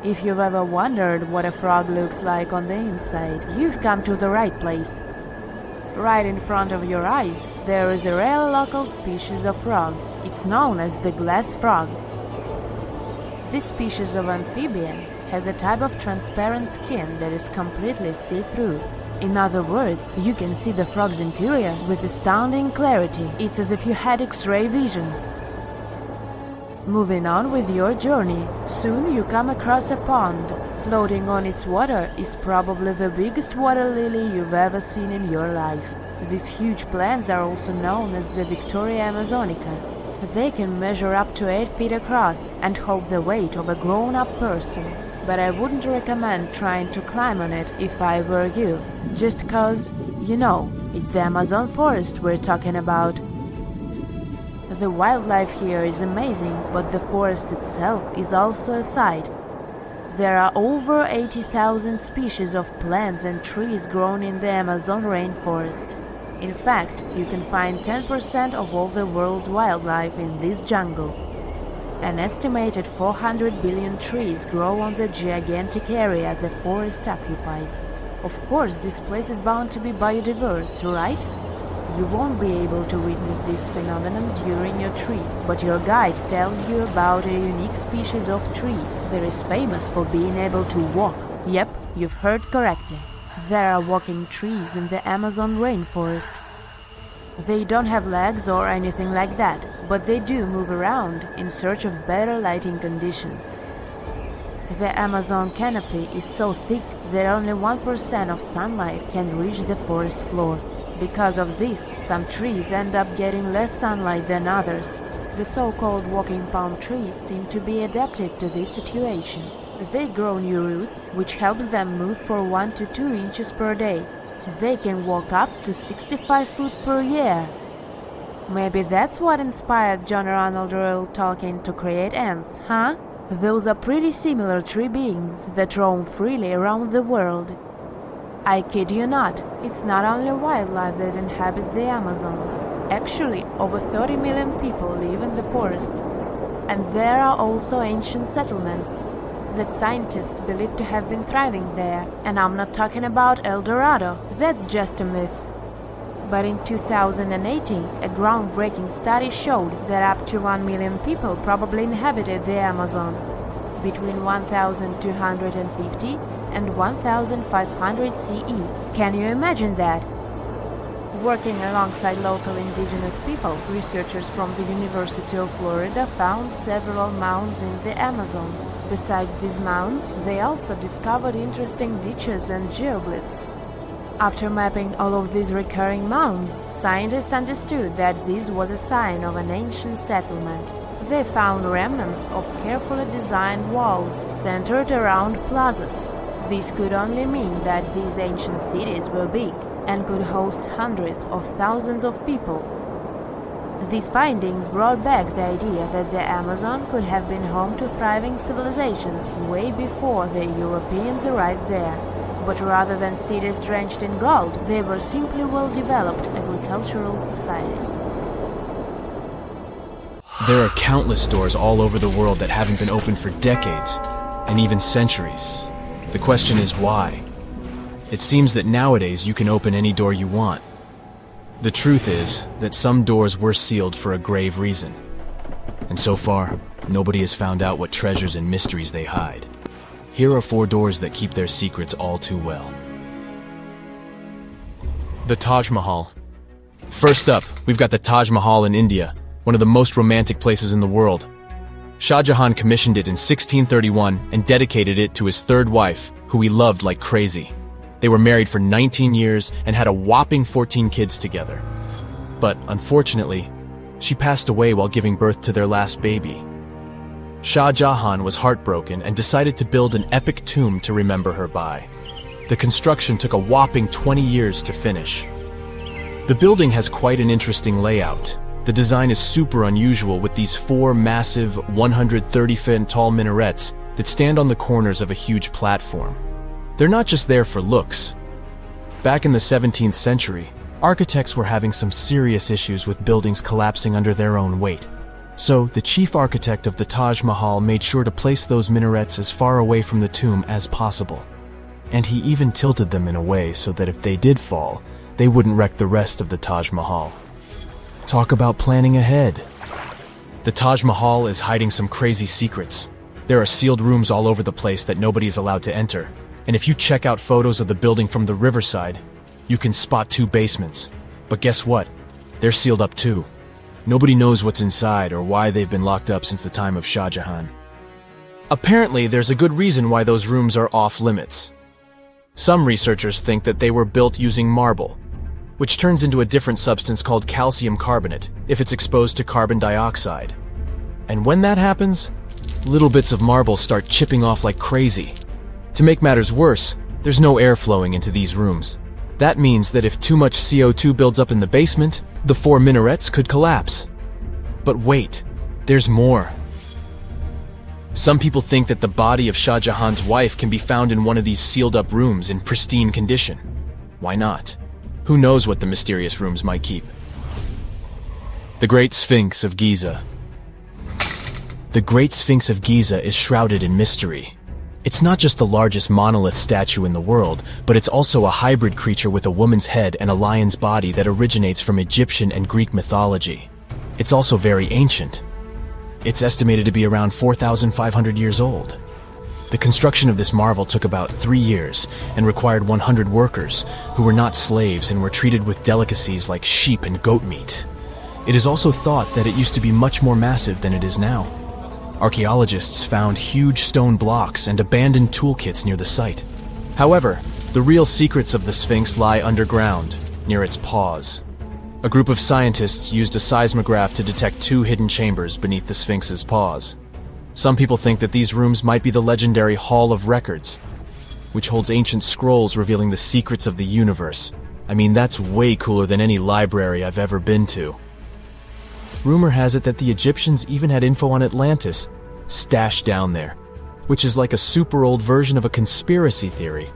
If you've ever wondered what a frog looks like on the inside, you've come to the right place. Right in front of your eyes, there is a rare local species of frog. It's known as the glass frog. This species of amphibian has a type of transparent skin that is completely see-through. In other words, you can see the frog's interior with astounding clarity. It's as if you had X-ray vision. Moving on with your journey, soon you come across a pond. Floating on its water is probably the biggest water lily you've ever seen in your life. These huge plants are also known as the Victoria Amazonica. They can measure up to 8 feet across and hold the weight of a grown-up person. But I wouldn't recommend trying to climb on it if I were you. Just cause, you know, it's the Amazon forest we're talking about. The wildlife here is amazing, but the forest itself is also a sight. There are over 80,000 species of plants and trees grown in the Amazon rainforest. In fact, you can find 10% of all the world's wildlife in this jungle. An estimated 400 billion trees grow on the gigantic area the forest occupies. Of course, this place is bound to be biodiverse, right? You won't be able to witness this phenomenon during your trip, but your guide tells you about a unique species of tree that is famous for being able to walk. Yep, you've heard correctly. There are walking trees in the Amazon rainforest. They don't have legs or anything like that, but they do move around in search of better lighting conditions. The Amazon canopy is so thick that only 1% of sunlight can reach the forest floor. Because of this, some trees end up getting less sunlight than others. The so-called walking palm trees seem to be adapted to this situation. They grow new roots, which helps them move for 1 to 2 inches per day. They can walk up to 65 feet per year. Maybe that's what inspired John Ronald Reuel Tolkien to create ants, huh? Those are pretty similar tree beings that roam freely around the world. I kid you not, it's not only wildlife that inhabits the Amazon. Actually, over 30 million people live in the forest. And there are also ancient settlements that scientists believe to have been thriving there. And I'm not talking about El Dorado, that's just a myth. But in 2018, a groundbreaking study showed that up to 1 million people probably inhabited the Amazon between 1250 and 1500 CE. Can you imagine that? Working alongside local indigenous people, researchers from the University of Florida found several mounds in the Amazon. Besides these mounds, they also discovered interesting ditches and geoglyphs. After mapping all of these recurring mounds, scientists understood that this was a sign of an ancient settlement. They found remnants of carefully designed walls centered around plazas. This could only mean that these ancient cities were big and could host hundreds of thousands of people. These findings brought back the idea that the Amazon could have been home to thriving civilizations way before the Europeans arrived there. But rather than cities drenched in gold, they were simply well-developed agricultural societies. There are countless doors all over the world that haven't been opened for decades, and even centuries. The question is why? It seems that nowadays you can open any door you want. The truth is that some doors were sealed for a grave reason. And so far, nobody has found out what treasures and mysteries they hide. Here are 4 doors that keep their secrets all too well. The Taj Mahal. First up, we've got the Taj Mahal in India, one of the most romantic places in the world. Shah Jahan commissioned it in 1631 and dedicated it to his 3rd wife, who he loved like crazy. They were married for 19 years and had a whopping 14 kids together. But unfortunately, she passed away while giving birth to their last baby. Shah Jahan was heartbroken and decided to build an epic tomb to remember her by. The construction took a whopping 20 years to finish. The building has quite an interesting layout. The design is super unusual with these 4 massive 130-foot tall minarets that stand on the corners of a huge platform. They're not just there for looks. Back in the 17th century, architects were having some serious issues with buildings collapsing under their own weight. So, the chief architect of the Taj Mahal made sure to place those minarets as far away from the tomb as possible. And he even tilted them in a way so that if they did fall, they wouldn't wreck the rest of the Taj Mahal. Talk about planning ahead. The Taj Mahal is hiding some crazy secrets. There are sealed rooms all over the place that nobody is allowed to enter. And if you check out photos of the building from the riverside, you can spot 2 basements. But guess what? They're sealed up too. Nobody knows what's inside or why they've been locked up since the time of Shah Jahan. Apparently, there's a good reason why those rooms are off limits. Some researchers think that they were built using marble, which turns into a different substance called calcium carbonate if it's exposed to carbon dioxide. And when that happens, little bits of marble start chipping off like crazy. To make matters worse, there's no air flowing into these rooms. That means that if too much CO2 builds up in the basement, the 4 minarets could collapse. But wait, there's more. Some people think that the body of Shah Jahan's wife can be found in one of these sealed-up rooms in pristine condition. Why not? Who knows what the mysterious rooms might keep? The Great Sphinx of Giza. The Great Sphinx of Giza is shrouded in mystery. It's not just the largest monolith statue in the world, but it's also a hybrid creature with a woman's head and a lion's body that originates from Egyptian and Greek mythology. It's also very ancient. It's estimated to be around 4,500 years old. The construction of this marvel took about 3 years and required 100 workers who were not slaves and were treated with delicacies like sheep and goat meat. It is also thought that it used to be much more massive than it is now. Archaeologists found huge stone blocks and abandoned toolkits near the site. However, the real secrets of the Sphinx lie underground, near its paws. A group of scientists used a seismograph to detect 2 hidden chambers beneath the Sphinx's paws. Some people think that these rooms might be the legendary Hall of Records, which holds ancient scrolls revealing the secrets of the universe. I mean, that's way cooler than any library I've ever been to. Rumor has it that the Egyptians even had info on Atlantis stashed down there, which is like a super old version of a conspiracy theory.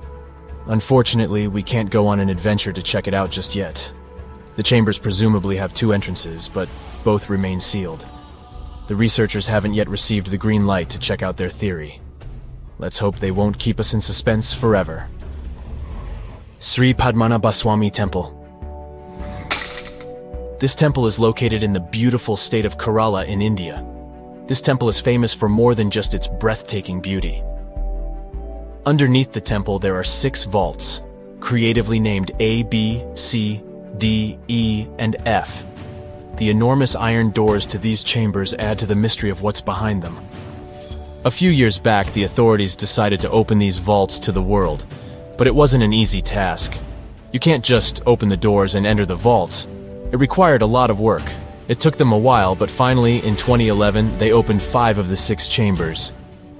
Unfortunately, we can't go on an adventure to check it out just yet. The chambers presumably have 2 entrances, but both remain sealed. The researchers haven't yet received the green light to check out their theory. Let's hope they won't keep us in suspense forever. Sri Padmanabhaswamy Temple. This temple is located in the beautiful state of Kerala in India. This temple is famous for more than just its breathtaking beauty. Underneath the temple there are 6 vaults, creatively named A, B, C, D, E, and F. The enormous iron doors to these chambers add to the mystery of what's behind them. A few years back, the authorities decided to open these vaults to the world, but it wasn't an easy task. You can't just open the doors and enter the vaults. It required a lot of work. It took them a while, but finally, in 2011, they opened 5 of the 6 chambers.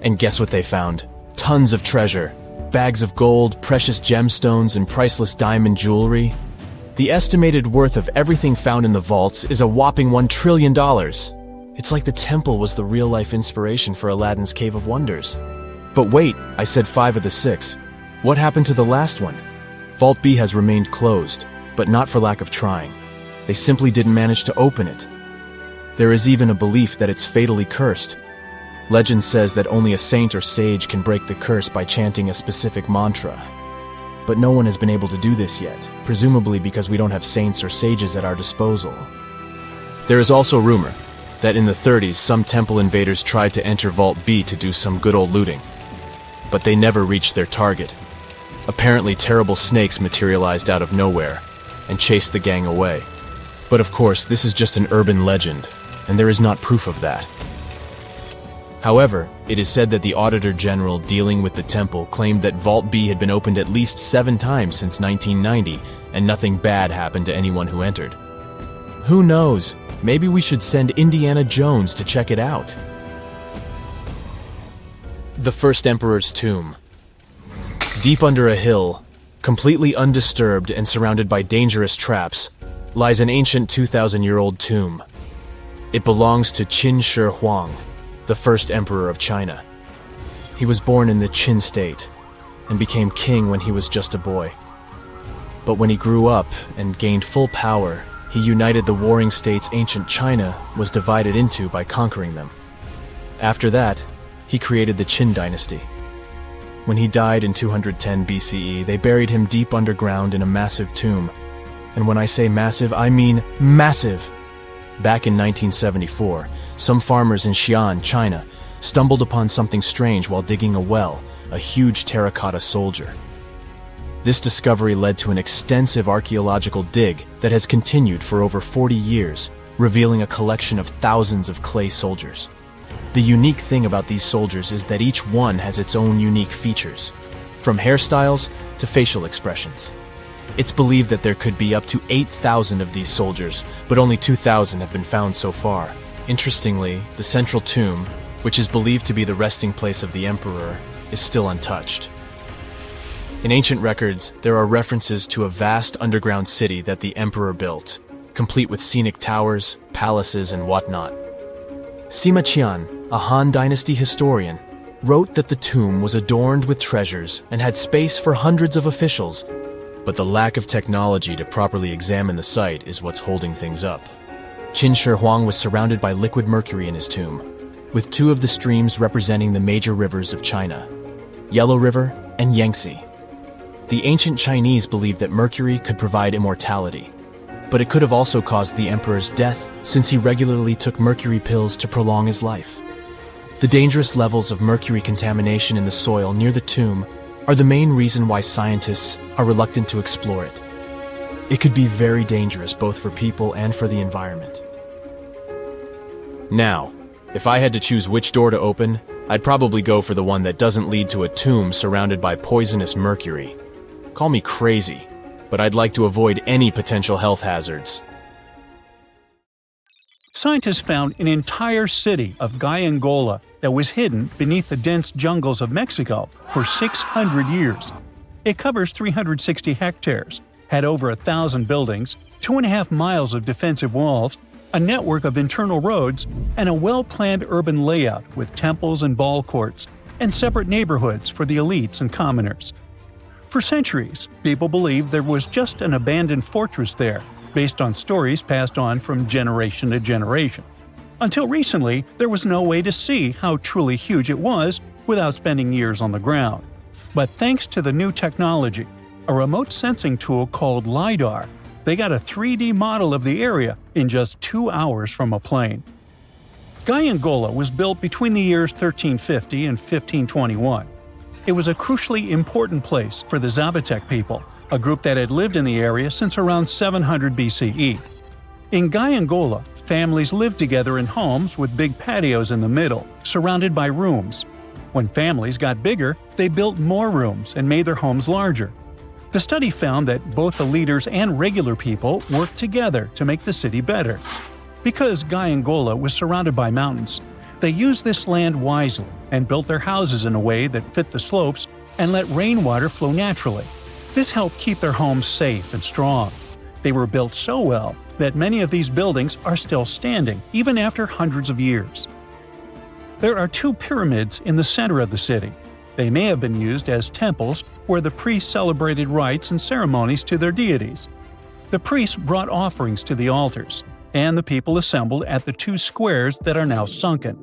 And guess what they found? Tons of treasure. Bags of gold, precious gemstones, and priceless diamond jewelry. The estimated worth of everything found in the vaults is a whopping $1 trillion. It's like the temple was the real-life inspiration for Aladdin's Cave of Wonders. But wait, I said 5 of the 6. What happened to the last one? Vault B has remained closed, but not for lack of trying. They simply didn't manage to open it. There is even a belief that it's fatally cursed. Legend says that only a saint or sage can break the curse by chanting a specific mantra. But no one has been able to do this yet, presumably because we don't have saints or sages at our disposal. There is also rumor that in the 30s some temple invaders tried to enter Vault B to do some good old looting. But they never reached their target. Apparently terrible snakes materialized out of nowhere and chased the gang away. But of course, this is just an urban legend, and there is not proof of that. However, it is said that the Auditor General dealing with the temple claimed that Vault B had been opened at least 7 times since 1990, and nothing bad happened to anyone who entered. Who knows? Maybe we should send Indiana Jones to check it out. The First Emperor's Tomb. Deep under a hill, completely undisturbed and surrounded by dangerous traps, lies an ancient 2,000-year-old tomb. It belongs to Qin Shi Huang, the first emperor of China. He was born in the Qin state and became king when he was just a boy. But when he grew up and gained full power, he united the warring states ancient China was divided into by conquering them. After that, he created the Qin dynasty. When he died in 210 BCE, they buried him deep underground in a massive tomb. And when I say massive, I mean massive! Back in 1974, some farmers in Xi'an, China, stumbled upon something strange while digging a well, a huge terracotta soldier. This discovery led to an extensive archaeological dig that has continued for over 40 years, revealing a collection of thousands of clay soldiers. The unique thing about these soldiers is that each one has its own unique features, from hairstyles to facial expressions. It's believed that there could be up to 8,000 of these soldiers, but only 2,000 have been found so far. Interestingly, the central tomb, which is believed to be the resting place of the emperor, is still untouched. In ancient records, there are references to a vast underground city that the emperor built, complete with scenic towers, palaces, and whatnot. Sima Qian, a Han Dynasty historian, wrote that the tomb was adorned with treasures and had space for hundreds of officials, but the lack of technology to properly examine the site is what's holding things up. Qin Shi Huang was surrounded by liquid mercury in his tomb, with two of the streams representing the major rivers of China, Yellow River and Yangtze. The ancient Chinese believed that mercury could provide immortality, but it could have also caused the emperor's death since he regularly took mercury pills to prolong his life. The dangerous levels of mercury contamination in the soil near the tomb are the main reason why scientists are reluctant to explore it. It could be very dangerous both for people and for the environment. Now, if I had to choose which door to open, I'd probably go for the one that doesn't lead to a tomb surrounded by poisonous mercury. Call me crazy, but I'd like to avoid any potential health hazards. Scientists found an entire city of Xangola that was hidden beneath the dense jungles of Mexico for 600 years. It covers 360 hectares, had over 1,000 buildings, 2.5 miles of defensive walls, a network of internal roads, and a well-planned urban layout with temples and ball courts, and separate neighborhoods for the elites and commoners. For centuries, people believed there was just an abandoned fortress there, based on stories passed on from generation to generation. Until recently, there was no way to see how truly huge it was without spending years on the ground. But thanks to the new technology, a remote sensing tool called LiDAR, they got a 3D model of the area in just 2 hours from a plane. Xangola was built between the years 1350 and 1521. It was a crucially important place for the Zapotec people, a group that had lived in the area since around 700 BCE. In Xangola, families lived together in homes with big patios in the middle, surrounded by rooms. When families got bigger, they built more rooms and made their homes larger. The study found that both the leaders and regular people worked together to make the city better. Because Xangola was surrounded by mountains, they used this land wisely and built their houses in a way that fit the slopes and let rainwater flow naturally. This helped keep their homes safe and strong. They were built so well that many of these buildings are still standing, even after hundreds of years. There are 2 pyramids in the center of the city. They may have been used as temples where the priests celebrated rites and ceremonies to their deities. The priests brought offerings to the altars, and the people assembled at the 2 squares that are now sunken.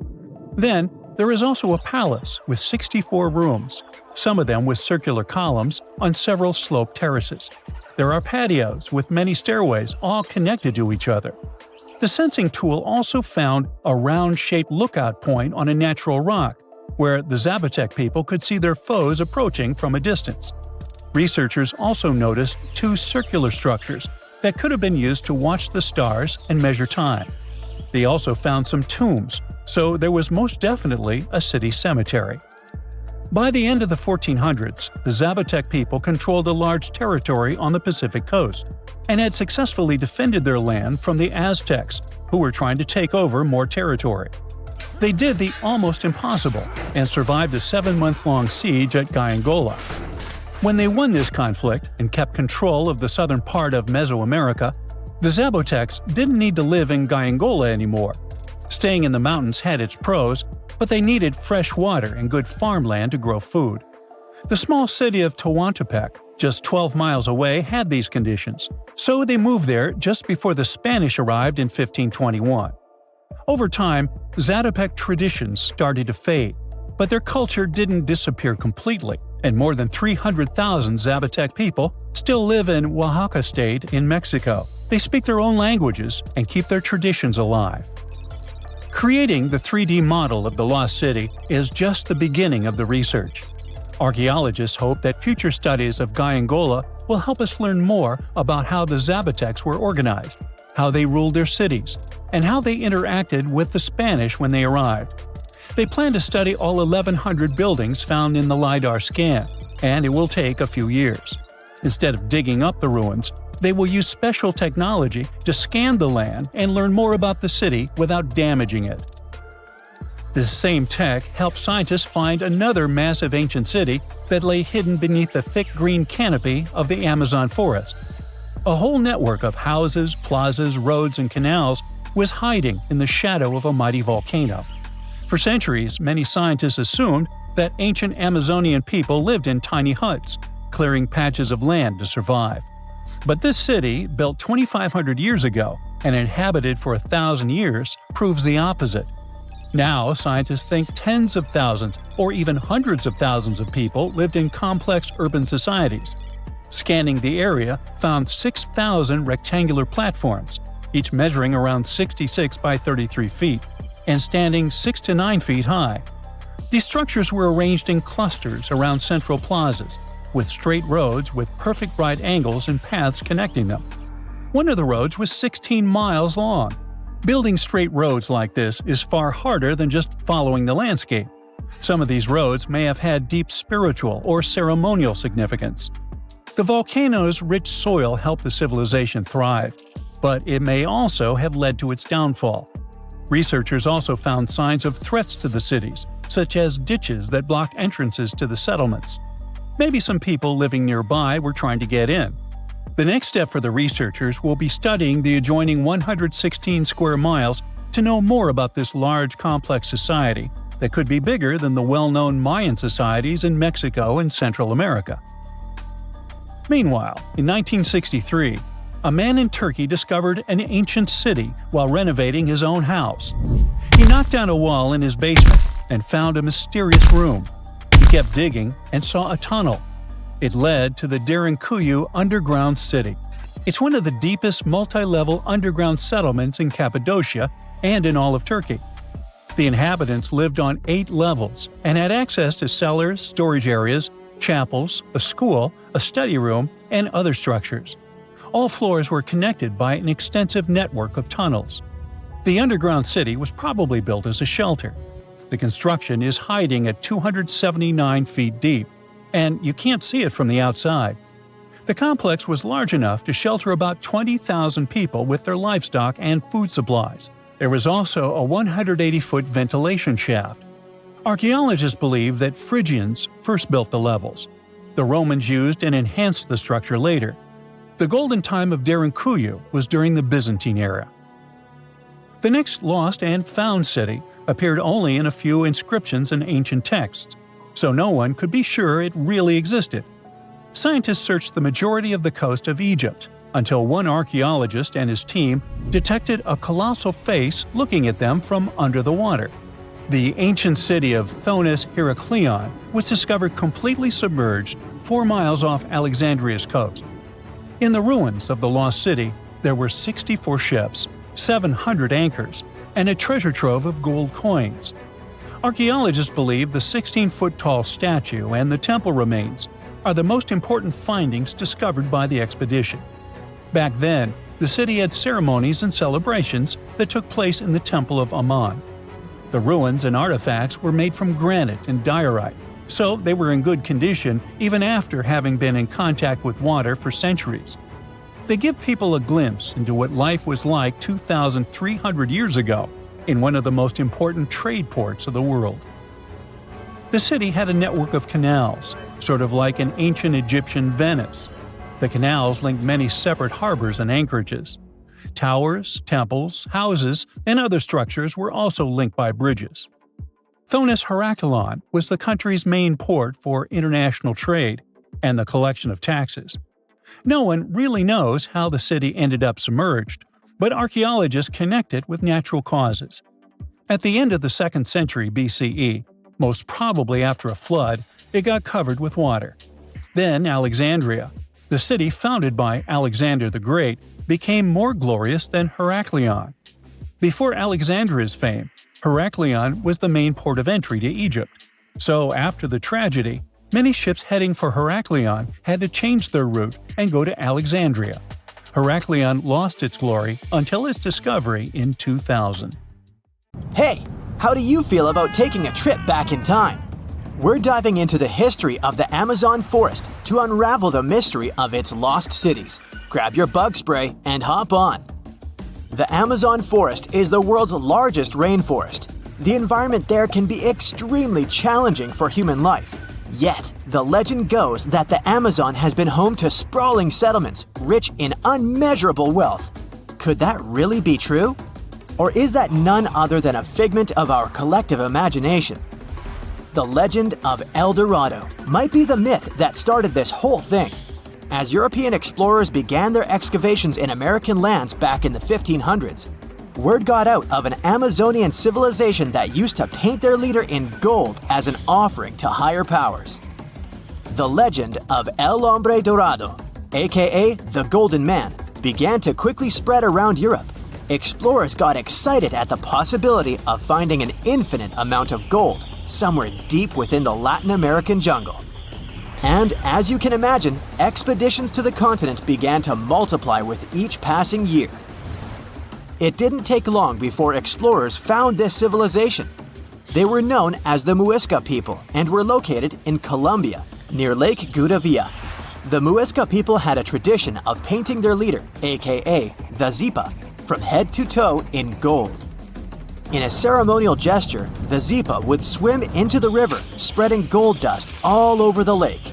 Then, there is also a palace with 64 rooms, some of them with circular columns on several sloped terraces. There are patios with many stairways all connected to each other. The sensing tool also found a round-shaped lookout point on a natural rock, where the Zapotec people could see their foes approaching from a distance. Researchers also noticed 2 circular structures that could have been used to watch the stars and measure time. They also found some tombs, so there was most definitely a city cemetery. By the end of the 1400s, the Zapotec people controlled a large territory on the Pacific coast and had successfully defended their land from the Aztecs, who were trying to take over more territory. They did the almost impossible and survived a 7-month-long siege at Xangola. When they won this conflict and kept control of the southern part of Mesoamerica, the Zapotecs didn't need to live in Xangola anymore. Staying in the mountains had its pros, but they needed fresh water and good farmland to grow food. The small city of Tehuantepec, just 12 miles away, had these conditions, so they moved there just before the Spanish arrived in 1521. Over time, Zapotec traditions started to fade, but their culture didn't disappear completely, and more than 300,000 Zapotec people still live in Oaxaca state in Mexico. They speak their own languages and keep their traditions alive. Creating the 3D model of the lost city is just the beginning of the research. Archaeologists hope that future studies of Xangola will help us learn more about how the Zapotecs were organized, how they ruled their cities, and how they interacted with the Spanish when they arrived. They plan to study all 1,100 buildings found in the LiDAR scan, and it will take a few years. Instead of digging up the ruins, they will use special technology to scan the land and learn more about the city without damaging it. This same tech helped scientists find another massive ancient city that lay hidden beneath the thick green canopy of the Amazon forest. A whole network of houses, plazas, roads, and canals was hiding in the shadow of a mighty volcano. For centuries, many scientists assumed that ancient Amazonian people lived in tiny huts, clearing patches of land to survive. But this city, built 2,500 years ago and inhabited for 1,000 years, proves the opposite. Now, scientists think tens of thousands or even hundreds of thousands of people lived in complex urban societies. Scanning the area found 6,000 rectangular platforms, each measuring around 66 by 33 feet, and standing 6 to 9 feet high. These structures were arranged in clusters around central plazas, with straight roads with perfect right angles and paths connecting them. One of the roads was 16 miles long. Building straight roads like this is far harder than just following the landscape. Some of these roads may have had deep spiritual or ceremonial significance. The volcano's rich soil helped the civilization thrive, but it may also have led to its downfall. Researchers also found signs of threats to the cities, such as ditches that blocked entrances to the settlements. Maybe some people living nearby were trying to get in. The next step for the researchers will be studying the adjoining 116 square miles to know more about this large, complex society that could be bigger than the well-known Mayan societies in Mexico and Central America. Meanwhile, in 1963, a man in Turkey discovered an ancient city while renovating his own house. He knocked down a wall in his basement and found a mysterious room. He kept digging and saw a tunnel. It led to the Derinkuyu underground city. It's one of the deepest multi-level underground settlements in Cappadocia and in all of Turkey. The inhabitants lived on 8 levels and had access to cellars, storage areas, chapels, a school, a study room, and other structures. All floors were connected by an extensive network of tunnels. The underground city was probably built as a shelter. The construction is hiding at 279 feet deep, and you can't see it from the outside. The complex was large enough to shelter about 20,000 people with their livestock and food supplies. There was also a 180-foot ventilation shaft. Archaeologists believe that Phrygians first built the levels. The Romans used and enhanced the structure later. The golden time of Derinkuyu was during the Byzantine era. The next lost and found city appeared only in a few inscriptions and ancient texts, so no one could be sure it really existed. Scientists searched the majority of the coast of Egypt until one archaeologist and his team detected a colossal face looking at them from under the water. The ancient city of Thonis Heraklion was discovered completely submerged 4 miles off Alexandria's coast. In the ruins of the lost city, there were 64 ships, 700 anchors, and a treasure trove of gold coins. Archaeologists believe the 16-foot-tall statue and the temple remains are the most important findings discovered by the expedition. Back then, the city had ceremonies and celebrations that took place in the Temple of Ammon. The ruins and artifacts were made from granite and diorite, so they were in good condition even after having been in contact with water for centuries. They give people a glimpse into what life was like 2,300 years ago in one of the most important trade ports of the world. The city had a network of canals, sort of like an ancient Egyptian Venice. The canals linked many separate harbors and anchorages. Towers, temples, houses, and other structures were also linked by bridges. Thonis Heraklion was the country's main port for international trade and the collection of taxes. No one really knows how the city ended up submerged, but archaeologists connect it with natural causes. At the end of the 2nd century BCE, most probably after a flood, it got covered with water. Then Alexandria, the city founded by Alexander the Great, became more glorious than Heraklion. Before Alexandria's fame, Heraklion was the main port of entry to Egypt. So after the tragedy, many ships heading for Heraklion had to change their route and go to Alexandria. Heraklion lost its glory until its discovery in 2000. Hey, how do you feel about taking a trip back in time? We're diving into the history of the Amazon forest to unravel the mystery of its lost cities. Grab your bug spray and hop on. The Amazon forest is the world's largest rainforest. The environment there can be extremely challenging for human life. Yet, the legend goes that the Amazon has been home to sprawling settlements rich in unmeasurable wealth. Could that really be true? Or is that none other than a figment of our collective imagination? The legend of El Dorado might be the myth that started this whole thing. As European explorers began their excavations in American lands back in the 1500s, word got out of an Amazonian civilization that used to paint their leader in gold as an offering to higher powers. The legend of El Hombre Dorado, aka the Golden Man, began to quickly spread around Europe. Explorers got excited at the possibility of finding an infinite amount of gold somewhere deep within the Latin American jungle. And as you can imagine, expeditions to the continent began to multiply with each passing year. It didn't take long before explorers found this civilization. They were known as the Muisca people and were located in Colombia, near Lake Gudavia. The Muisca people had a tradition of painting their leader, aka the Zipa, from head to toe in gold. In a ceremonial gesture, the Zipa would swim into the river, spreading gold dust all over the lake.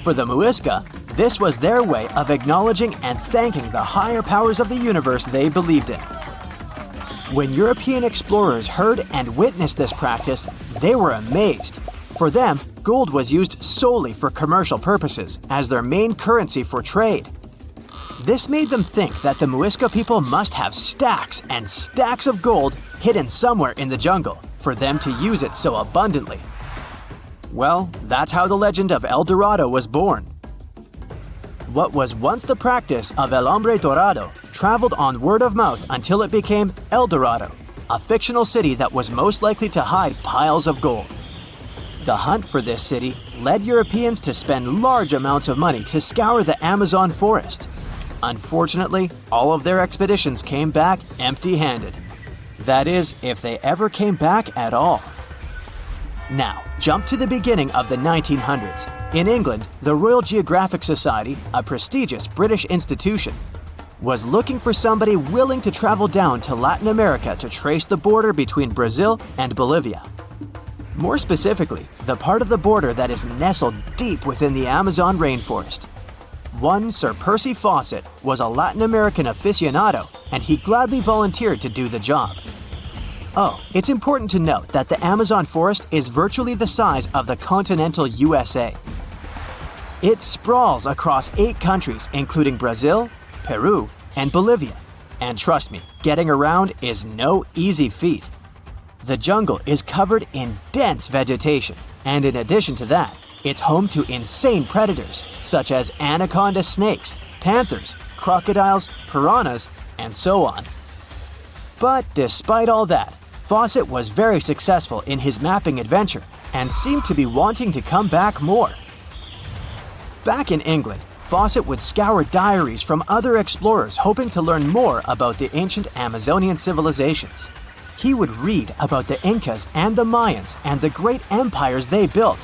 For the Muisca, this was their way of acknowledging and thanking the higher powers of the universe they believed in. When European explorers heard and witnessed this practice, they were amazed. For them, gold was used solely for commercial purposes as their main currency for trade. This made them think that the Muisca people must have stacks and stacks of gold hidden somewhere in the jungle for them to use it so abundantly. Well, that's how the legend of El Dorado was born. What was once the practice of El Hombre Dorado traveled on word of mouth until it became El Dorado, a fictional city that was most likely to hide piles of gold. The hunt for this city led Europeans to spend large amounts of money to scour the Amazon forest. Unfortunately, all of their expeditions came back empty-handed. That is, if they ever came back at all. Now, jump to the beginning of the 1900s. In England, the Royal Geographic Society, a prestigious British institution, was looking for somebody willing to travel down to Latin America to trace the border between Brazil and Bolivia. More specifically, the part of the border that is nestled deep within the Amazon rainforest. One Sir Percy Faucet was a Latin American aficionado, and he gladly volunteered to do the job. Oh, it's important to note that the Amazon forest is virtually the size of the continental USA. It sprawls across 8 countries, including Brazil, Peru, and Bolivia. And trust me, getting around is no easy feat. The jungle is covered in dense vegetation, and in addition to that, it's home to insane predators such as anaconda snakes, panthers, crocodiles, piranhas, and so on. But despite all that, Faucet was very successful in his mapping adventure and seemed to be wanting to come back more. Back in England, Faucet would scour diaries from other explorers hoping to learn more about the ancient Amazonian civilizations. He would read about the Incas and the Mayans and the great empires they built.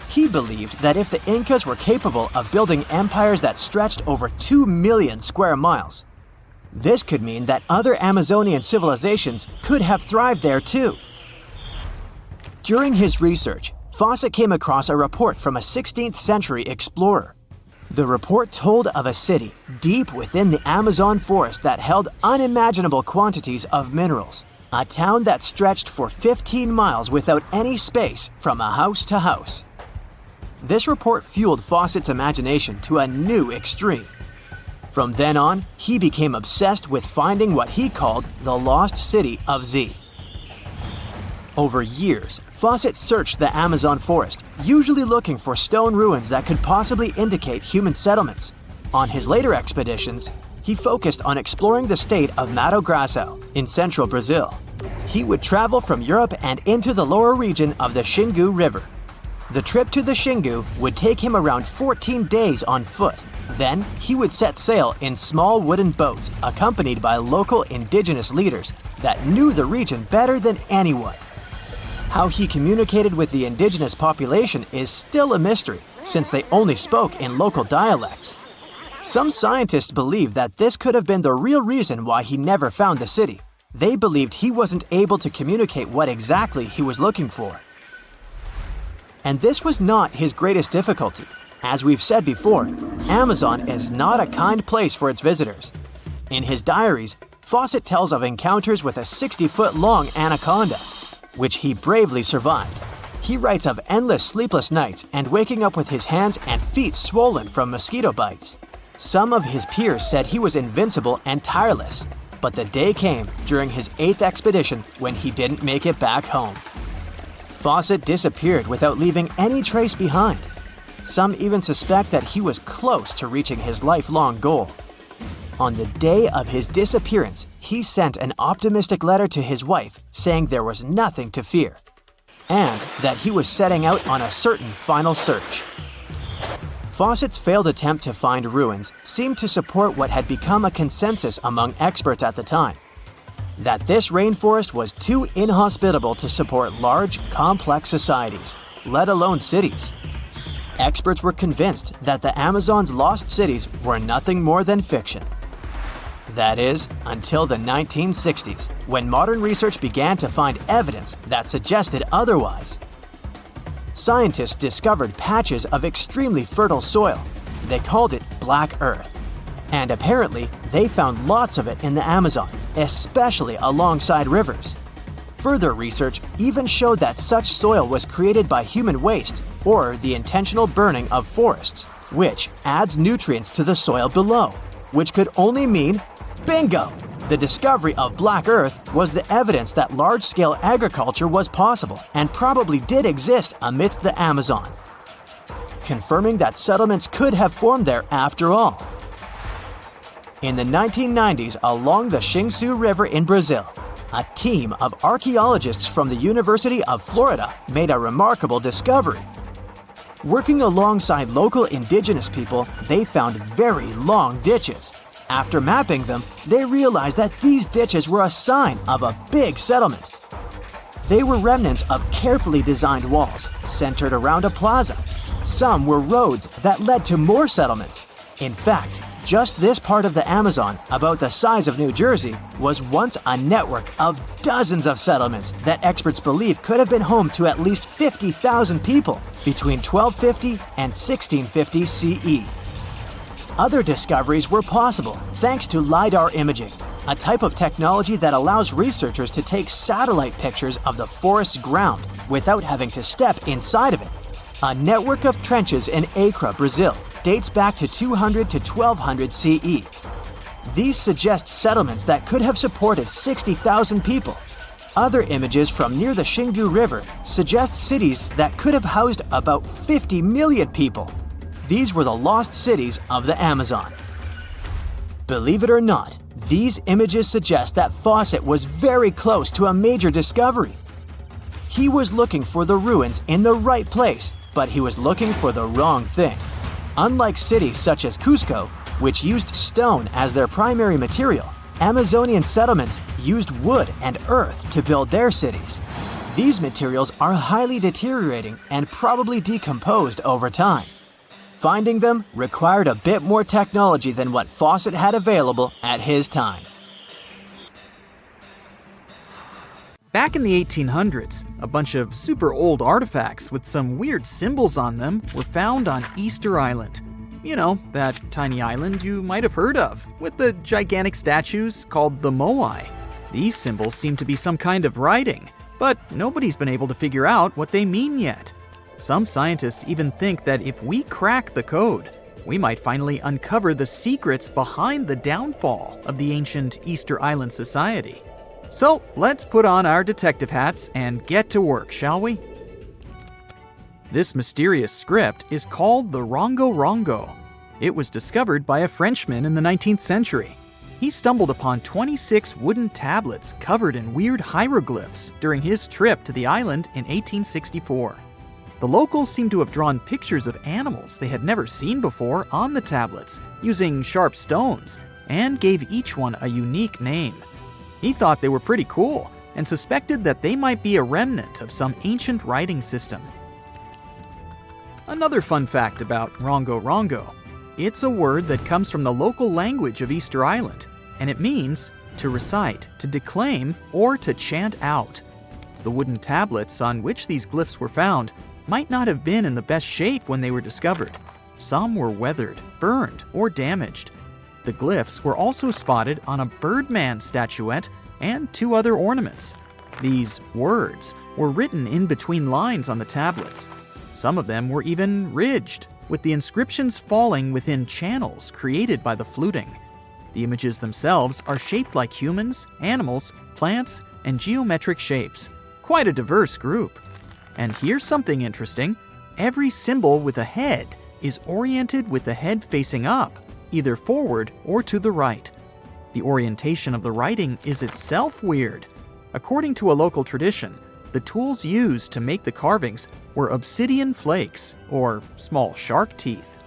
He believed that if the Incas were capable of building empires that stretched over 2 million square miles, this could mean that other Amazonian civilizations could have thrived there too. During his research, Faucet came across a report from a 16th century explorer. The report told of a city deep within the Amazon forest that held unimaginable quantities of minerals, a town that stretched for 15 miles without any space from a house to house. This report fueled Faucet's imagination to a new extreme. From then on, he became obsessed with finding what he called the lost city of Z. Over years, Faucet searched the Amazon forest, usually looking for stone ruins that could possibly indicate human settlements. On his later expeditions, he focused on exploring the state of Mato Grosso in central Brazil. He would travel from Europe and into the lower region of the Xingu River. The trip to the Xingu would take him around 14 days on foot, Then he would set sail in small wooden boats accompanied by local indigenous leaders that knew the region better than anyone. How he communicated with the indigenous population is still a mystery, since they only spoke in local dialects. Some scientists believe that this could have been the real reason why he never found the city. They believed he wasn't able to communicate what exactly he was looking for. And this was not his greatest difficulty. As we've said before, Amazon is not a kind place for its visitors. In his diaries, Faucet tells of encounters with a 60-foot-long anaconda, which he bravely survived. He writes of endless sleepless nights and waking up with his hands and feet swollen from mosquito bites. Some of his peers said he was invincible and tireless, but the day came during his 8th expedition when he didn't make it back home. Faucet disappeared without leaving any trace behind. Some even suspect that he was close to reaching his lifelong goal. On the day of his disappearance, he sent an optimistic letter to his wife saying there was nothing to fear, and that he was setting out on a certain final search. Faucet's failed attempt to find ruins seemed to support what had become a consensus among experts at the time, that this rainforest was too inhospitable to support large, complex societies, let alone cities. Experts were convinced that the Amazon's lost cities were nothing more than fiction. That is, until the 1960s, when modern research began to find evidence that suggested otherwise. Scientists discovered patches of extremely fertile soil. They called it Black Earth. And apparently, they found lots of it in the Amazon, especially alongside rivers. Further research even showed that such soil was created by human waste or the intentional burning of forests, which adds nutrients to the soil below, which could only mean bingo! The discovery of Black Earth was the evidence that large-scale agriculture was possible and probably did exist amidst the Amazon, confirming that settlements could have formed there after all. In the 1990s, along the Xingu River in Brazil, a team of archaeologists from the University of Florida made a remarkable discovery. Working alongside local indigenous people, they found very long ditches. After mapping them, they realized that these ditches were a sign of a big settlement. They were remnants of carefully designed walls centered around a plaza. Some were roads that led to more settlements. In fact, just this part of the Amazon, about the size of New Jersey, was once a network of dozens of settlements that experts believe could have been home to at least 50,000 people between 1250 and 1650 CE. Other discoveries were possible thanks to LiDAR imaging, a type of technology that allows researchers to take satellite pictures of the forest's ground without having to step inside of it. A network of trenches in Acre, Brazil, dates back to 200 to 1200 CE. These suggest settlements that could have supported 60,000 people. Other images from near the Xingu River suggest cities that could have housed about 50 million people. These were the lost cities of the Amazon. Believe it or not, these images suggest that Faucet was very close to a major discovery. He was looking for the ruins in the right place, but he was looking for the wrong thing. Unlike cities such as Cusco, which used stone as their primary material, Amazonian settlements used wood and earth to build their cities. These materials are highly deteriorating and probably decomposed over time. Finding them required a bit more technology than what Faucet had available at his time. Back in the 1800s, a bunch of super old artifacts with some weird symbols on them were found on Easter Island. You know, that tiny island you might have heard of, with the gigantic statues called the Moai. These symbols seem to be some kind of writing, but nobody's been able to figure out what they mean yet. Some scientists even think that if we crack the code, we might finally uncover the secrets behind the downfall of the ancient Easter Island society. So let's put on our detective hats and get to work, shall we? This mysterious script is called the Rongo Rongo. It was discovered by a Frenchman in the 19th century. He stumbled upon 26 wooden tablets covered in weird hieroglyphs during his trip to the island in 1864. The locals seem to have drawn pictures of animals they had never seen before on the tablets, using sharp stones, and gave each one a unique name. He thought they were pretty cool, and suspected that they might be a remnant of some ancient writing system. Another fun fact about Rongo Rongo. It's a word that comes from the local language of Easter Island, and it means to recite, to declaim, or to chant out. The wooden tablets on which these glyphs were found might not have been in the best shape when they were discovered. Some were weathered, burned, or damaged. The glyphs were also spotted on a birdman statuette and 2 other ornaments. These words were written in between lines on the tablets. Some of them were even ridged, with the inscriptions falling within channels created by the fluting. The images themselves are shaped like humans, animals, plants, and geometric shapes. Quite a diverse group. And here's something interesting. Every symbol with a head is oriented with the head facing up, either forward or to the right. The orientation of the writing is itself weird. According to a local tradition, the tools used to make the carvings were obsidian flakes, or small shark teeth.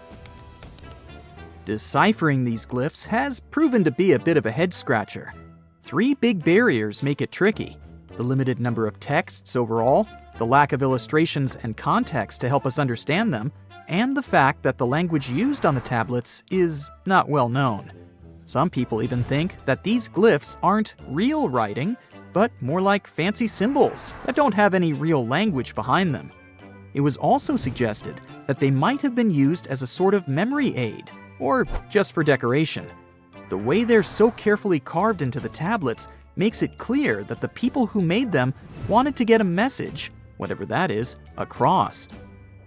Deciphering these glyphs has proven to be a bit of a head-scratcher. 3 big barriers make it tricky: the limited number of texts overall, the lack of illustrations and context to help us understand them, and the fact that the language used on the tablets is not well known. Some people even think that these glyphs aren't real writing, but more like fancy symbols that don't have any real language behind them. It was also suggested that they might have been used as a sort of memory aid, or just for decoration. The way they're so carefully carved into the tablets makes it clear that the people who made them wanted to get a message, whatever that is, across.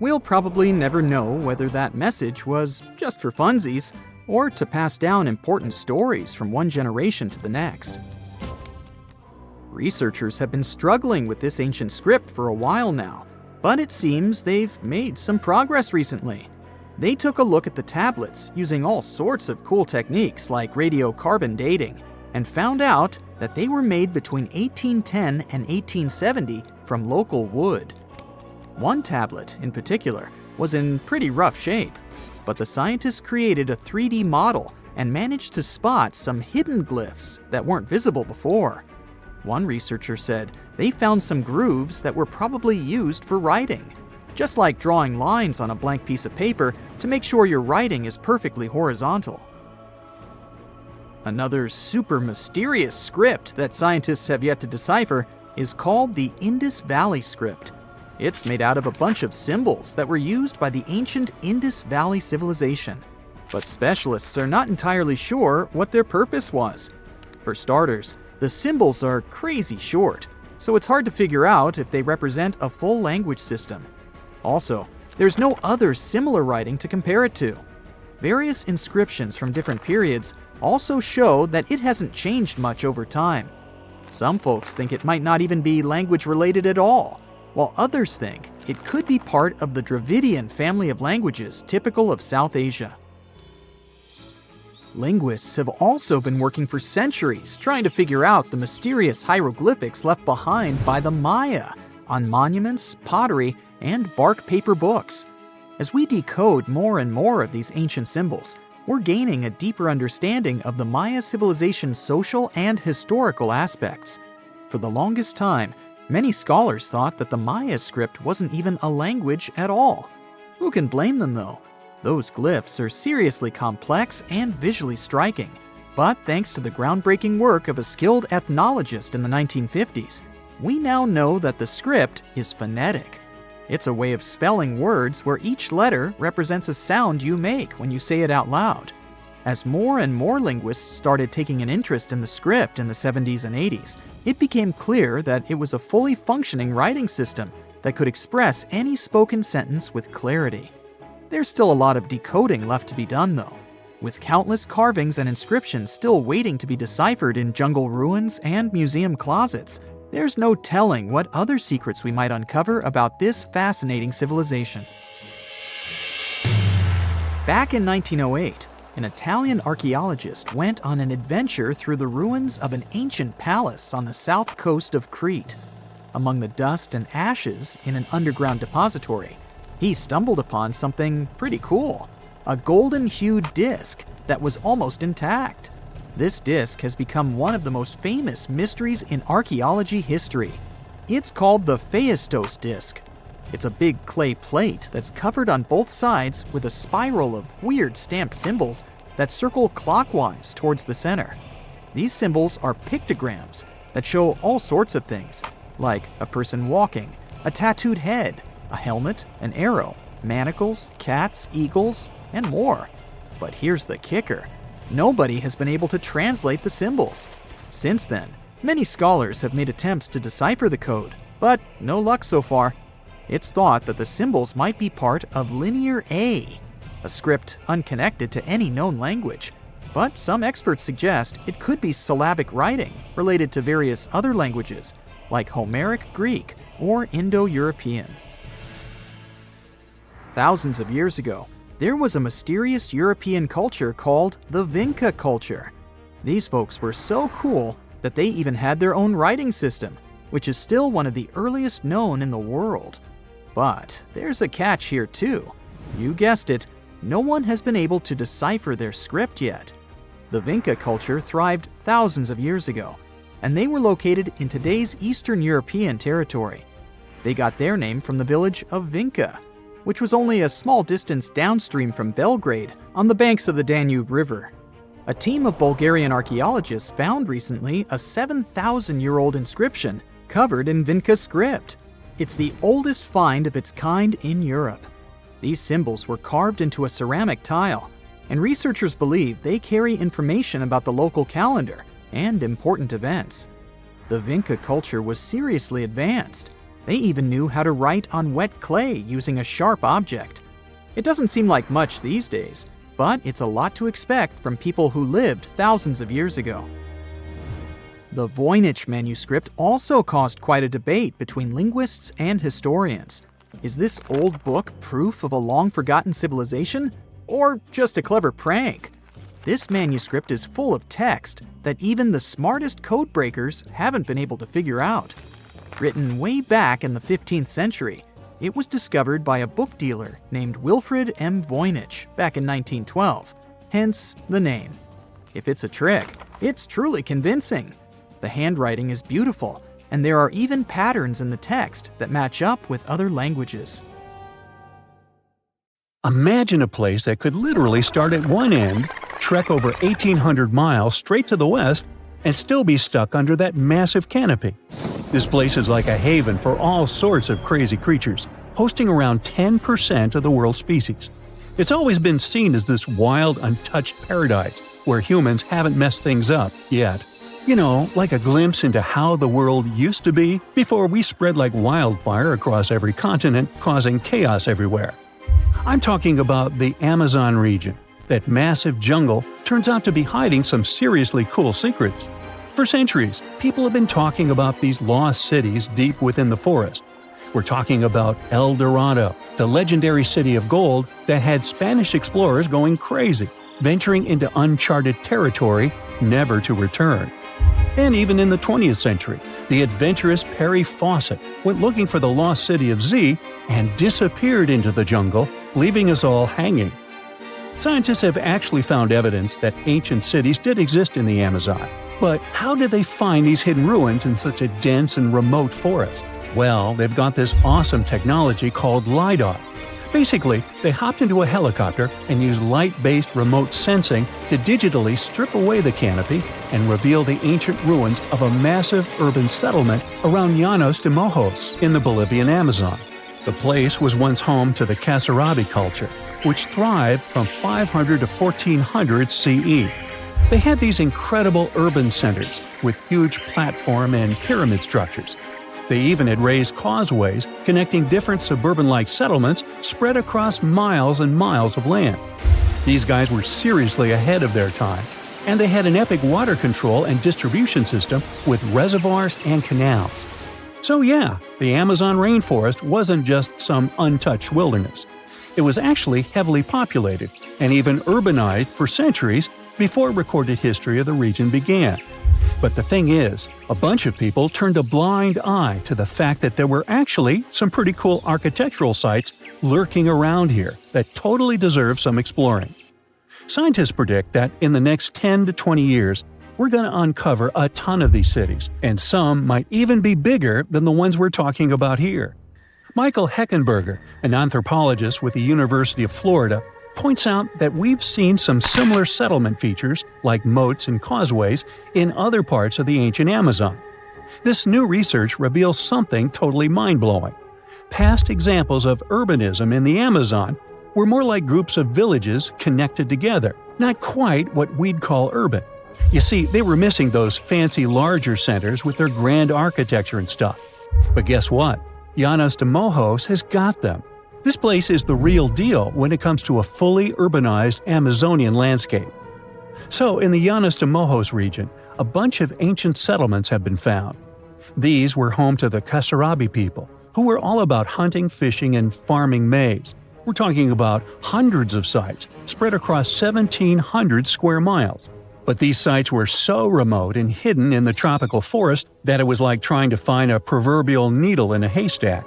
We'll probably never know whether that message was just for funsies, or to pass down important stories from one generation to the next. Researchers have been struggling with this ancient script for a while now, but it seems they've made some progress recently. They took a look at the tablets using all sorts of cool techniques like radiocarbon dating, and found out that they were made between 1810 and 1870 from local wood. One tablet, in particular, was in pretty rough shape, but the scientists created a 3D model and managed to spot some hidden glyphs that weren't visible before. One researcher said they found some grooves that were probably used for writing, just like drawing lines on a blank piece of paper to make sure your writing is perfectly horizontal. Another super mysterious script that scientists have yet to decipher is called the Indus Valley script. It's made out of a bunch of symbols that were used by the ancient Indus Valley civilization, but specialists are not entirely sure what their purpose was. For starters, the symbols are crazy short, so it's hard to figure out if they represent a full language system. Also, there's no other similar writing to compare it to. Various inscriptions from different periods also show that it hasn't changed much over time. Some folks think it might not even be language related at all, while others think it could be part of the Dravidian family of languages typical of South Asia. Linguists have also been working for centuries trying to figure out the mysterious hieroglyphics left behind by the Maya on monuments, pottery, and bark paper books. As we decode more and more of these ancient symbols, we're gaining a deeper understanding of the Maya civilization's social and historical aspects. For the longest time, many scholars thought that the Maya script wasn't even a language at all. Who can blame them though? Those glyphs are seriously complex and visually striking. But thanks to the groundbreaking work of a skilled ethnologist in the 1950s, we now know that the script is phonetic. It's a way of spelling words where each letter represents a sound you make when you say it out loud. As more and more linguists started taking an interest in the script in the 70s and 80s, it became clear that it was a fully functioning writing system that could express any spoken sentence with clarity. There's still a lot of decoding left to be done though, with countless carvings and inscriptions still waiting to be deciphered in jungle ruins and museum closets. There's no telling what other secrets we might uncover about this fascinating civilization. Back in 1908, an Italian archaeologist went on an adventure through the ruins of an ancient palace on the south coast of Crete. among the dust and ashes in an underground depository, he stumbled upon something pretty cool, a golden-hued disc that was almost intact. This disc has become one of the most famous mysteries in archaeology history. It's called the Festos Disc. It's a big clay plate that's covered on both sides with a spiral of weird stamped symbols that circle clockwise towards the center. These symbols are pictograms that show all sorts of things, like a person walking, a tattooed head, a helmet, an arrow, manacles, cats, eagles, and more. But here's the kicker. Nobody has been able to translate the symbols. Since then, many scholars have made attempts to decipher the code, but no luck so far. It's thought that the symbols might be part of Linear A, a script unconnected to any known language. But some experts suggest it could be syllabic writing related to various other languages, like Homeric Greek or Indo-European. Thousands of years ago, there was a mysterious European culture called the Vinca culture. These folks were so cool that they even had their own writing system, which is still one of the earliest known in the world. But there's a catch here too. You guessed it, no one has been able to decipher their script yet. The Vinca culture thrived thousands of years ago, and they were located in today's Eastern European territory. They got their name from the village of Vinca, which was only a small distance downstream from Belgrade on the banks of the Danube River. A team of Bulgarian archaeologists found recently a 7,000-year-old inscription covered in Vinca script. It's the oldest find of its kind in Europe. These symbols were carved into a ceramic tile, and researchers believe they carry information about the local calendar and important events. The Vinca culture was seriously advanced. They even knew how to write on wet clay using a sharp object. It doesn't seem like much these days, but it's a lot to expect from people who lived thousands of years ago. The Voynich manuscript also caused quite a debate between linguists and historians. Is this old book proof of a long-forgotten civilization, or just a clever prank? This manuscript is full of text that even the smartest codebreakers haven't been able to figure out. Written way back in the 15th century, it was discovered by a book dealer named Wilfrid M. Voynich back in 1912, hence the name. If it's a trick, it's truly convincing. The handwriting is beautiful, and there are even patterns in the text that match up with other languages. Imagine a place that could literally start at one end, trek over 1,800 miles straight to the west, and still be stuck under that massive canopy. This place is like a haven for all sorts of crazy creatures, hosting around 10% of the world's species. It's always been seen as this wild, untouched paradise where humans haven't messed things up yet. You know, like a glimpse into how the world used to be before we spread like wildfire across every continent, causing chaos everywhere. I'm talking about the Amazon region. That massive jungle turns out to be hiding some seriously cool secrets. For centuries, people have been talking about these lost cities deep within the forest. We're talking about El Dorado, the legendary city of gold that had Spanish explorers going crazy, venturing into uncharted territory, never to return. And even in the 20th century, the adventurous Perry Faucet went looking for the lost city of Z and disappeared into the jungle, leaving us all hanging. Scientists have actually found evidence that ancient cities did exist in the Amazon. But how did they find these hidden ruins in such a dense and remote forest? Well, they've got this awesome technology called LiDAR. Basically, they hopped into a helicopter and used light-based remote sensing to digitally strip away the canopy and reveal the ancient ruins of a massive urban settlement around Llanos de Mojos in the Bolivian Amazon. The place was once home to the Kasarabi culture, which thrived from 500 to 1400 CE. They had these incredible urban centers with huge platform and pyramid structures. They even had raised causeways connecting different suburban-like settlements spread across miles and miles of land. These guys were seriously ahead of their time, and they had an epic water control and distribution system with reservoirs and canals. So yeah, the Amazon rainforest wasn't just some untouched wilderness. It was actually heavily populated and even urbanized for centuries before recorded history of the region began. But the thing is, a bunch of people turned a blind eye to the fact that there were actually some pretty cool architectural sites lurking around here that totally deserve some exploring. Scientists predict that in the next 10 to 20 years, we're going to uncover a ton of these cities, and some might even be bigger than the ones we're talking about here. Michael Heckenberger, an anthropologist with the University of Florida, points out that we've seen some similar settlement features, like moats and causeways, in other parts of the ancient Amazon. This new research reveals something totally mind-blowing. Past examples of urbanism in the Amazon were more like groups of villages connected together, not quite what we'd call urban. You see, they were missing those fancy larger centers with their grand architecture and stuff. But guess what? Llanos de Mojos has got them. This place is the real deal when it comes to a fully urbanized Amazonian landscape. So, in the Llanos de Mojos region, a bunch of ancient settlements have been found. These were home to the Kasarabi people, who were all about hunting, fishing, and farming maize. We're talking about hundreds of sites, spread across 1,700 square miles. But these sites were so remote and hidden in the tropical forest that it was like trying to find a proverbial needle in a haystack.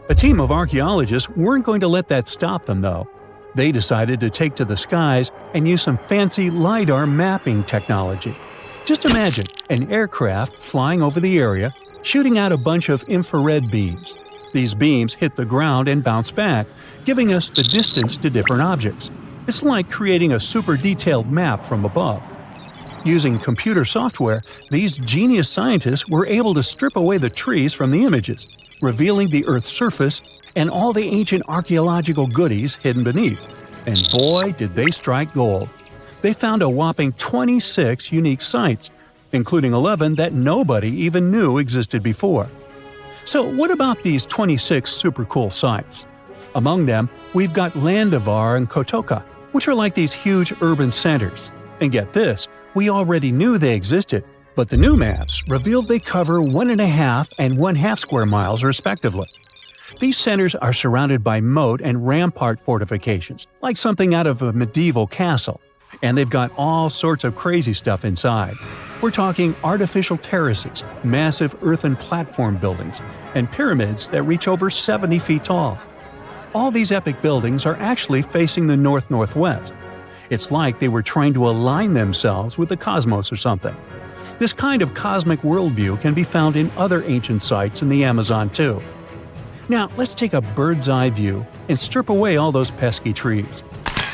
A team of archaeologists weren't going to let that stop them, though. They decided to take to the skies and use some fancy LiDAR mapping technology. Just imagine an aircraft flying over the area, shooting out a bunch of infrared beams. These beams hit the ground and bounce back, giving us the distance to different objects. It's like creating a super detailed map from above. Using computer software, these genius scientists were able to strip away the trees from the images, revealing the Earth's surface and all the ancient archaeological goodies hidden beneath. And boy, did they strike gold. They found a whopping 26 unique sites, including 11 that nobody even knew existed before. So what about these 26 super cool sites? Among them, we've got Landivar and Kotoka, which are like these huge urban centers. And get this, we already knew they existed, but the new maps revealed they cover 1.5 and 1/2 square miles respectively. These centers are surrounded by moat and rampart fortifications, like something out of a medieval castle, and they've got all sorts of crazy stuff inside. We're talking artificial terraces, massive earthen platform buildings, and pyramids that reach over 70 feet tall. All these epic buildings are actually facing the north-northwest. It's like they were trying to align themselves with the cosmos or something. This kind of cosmic worldview can be found in other ancient sites in the Amazon too. Now, let's take a bird's-eye view and strip away all those pesky trees.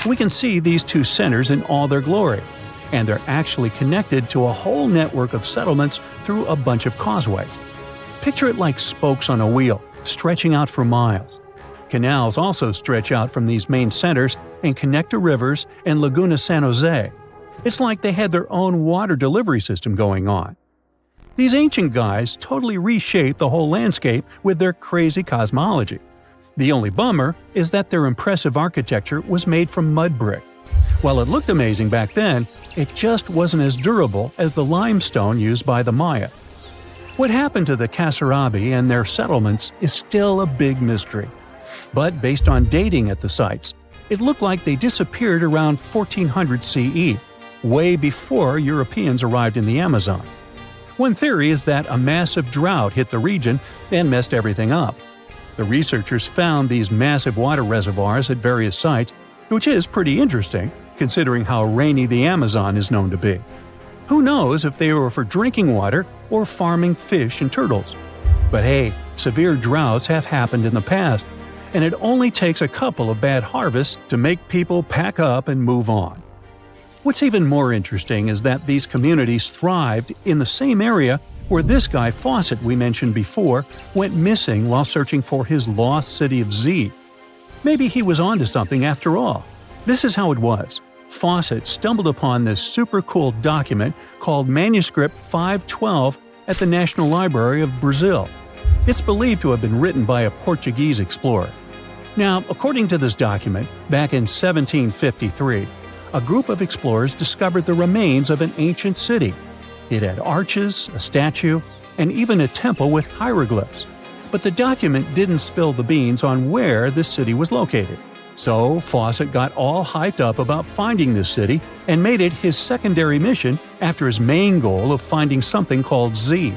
We can see these two centers in all their glory, and they're actually connected to a whole network of settlements through a bunch of causeways. Picture it like spokes on a wheel, stretching out for miles. Canals also stretch out from these main centers and connect to rivers and Laguna San Jose. It's like they had their own water delivery system going on. These ancient guys totally reshaped the whole landscape with their crazy cosmology. The only bummer is that their impressive architecture was made from mud brick. While it looked amazing back then, it just wasn't as durable as the limestone used by the Maya. What happened to the Kasarabi and their settlements is still a big mystery. But based on dating at the sites, it looked like they disappeared around 1400 CE, way before Europeans arrived in the Amazon. One theory is that a massive drought hit the region and messed everything up. The researchers found these massive water reservoirs at various sites, which is pretty interesting, considering how rainy the Amazon is known to be. Who knows if they were for drinking water or farming fish and turtles? But hey, severe droughts have happened in the past, and it only takes a couple of bad harvests to make people pack up and move on. What's even more interesting is that these communities thrived in the same area where this guy Faucet we mentioned before went missing while searching for his lost city of Z. Maybe he was onto something after all. This is how it was. Faucet stumbled upon this super cool document called Manuscript 512 at the National Library of Brazil. It's believed to have been written by a Portuguese explorer. Now, according to this document, back in 1753, a group of explorers discovered the remains of an ancient city. It had arches, a statue, and even a temple with hieroglyphs. But the document didn't spill the beans on where this city was located. So Faucet got all hyped up about finding this city and made it his secondary mission after his main goal of finding something called Z.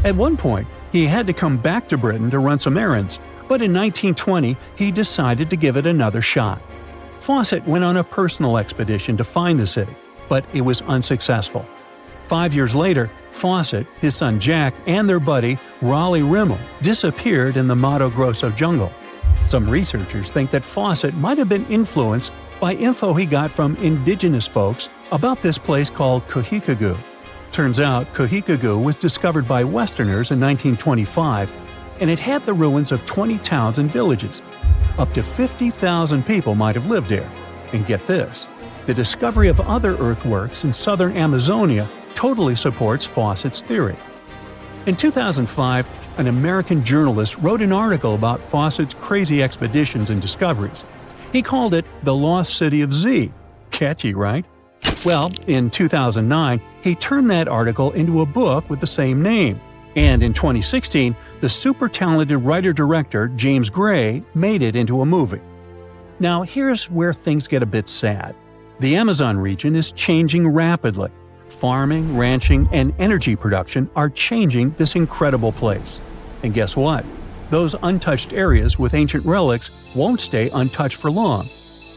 At one point, he had to come back to Britain to run some errands, but in 1920 he decided to give it another shot. Faucet went on a personal expedition to find the city, but it was unsuccessful. 5 years later, Faucet, his son Jack, and their buddy Raleigh Rimmel disappeared in the Mato Grosso jungle. Some researchers think that Faucet might have been influenced by info he got from indigenous folks about this place called Kohikagu. Turns out Kohikagu was discovered by Westerners in 1925, and it had the ruins of 20 towns and villages. Up to 50,000 people might have lived there. And get this, the discovery of other earthworks in southern Amazonia totally supports Faucet's theory. In 2005, an American journalist wrote an article about Faucet's crazy expeditions and discoveries. He called it The Lost City of Z. Catchy, right? Well, in 2009, he turned that article into a book with the same name. And in 2016, the super talented writer-director James Gray made it into a movie. Now, here's where things get a bit sad. The Amazon region is changing rapidly. Farming, ranching, and energy production are changing this incredible place. And guess what? Those untouched areas with ancient relics won't stay untouched for long.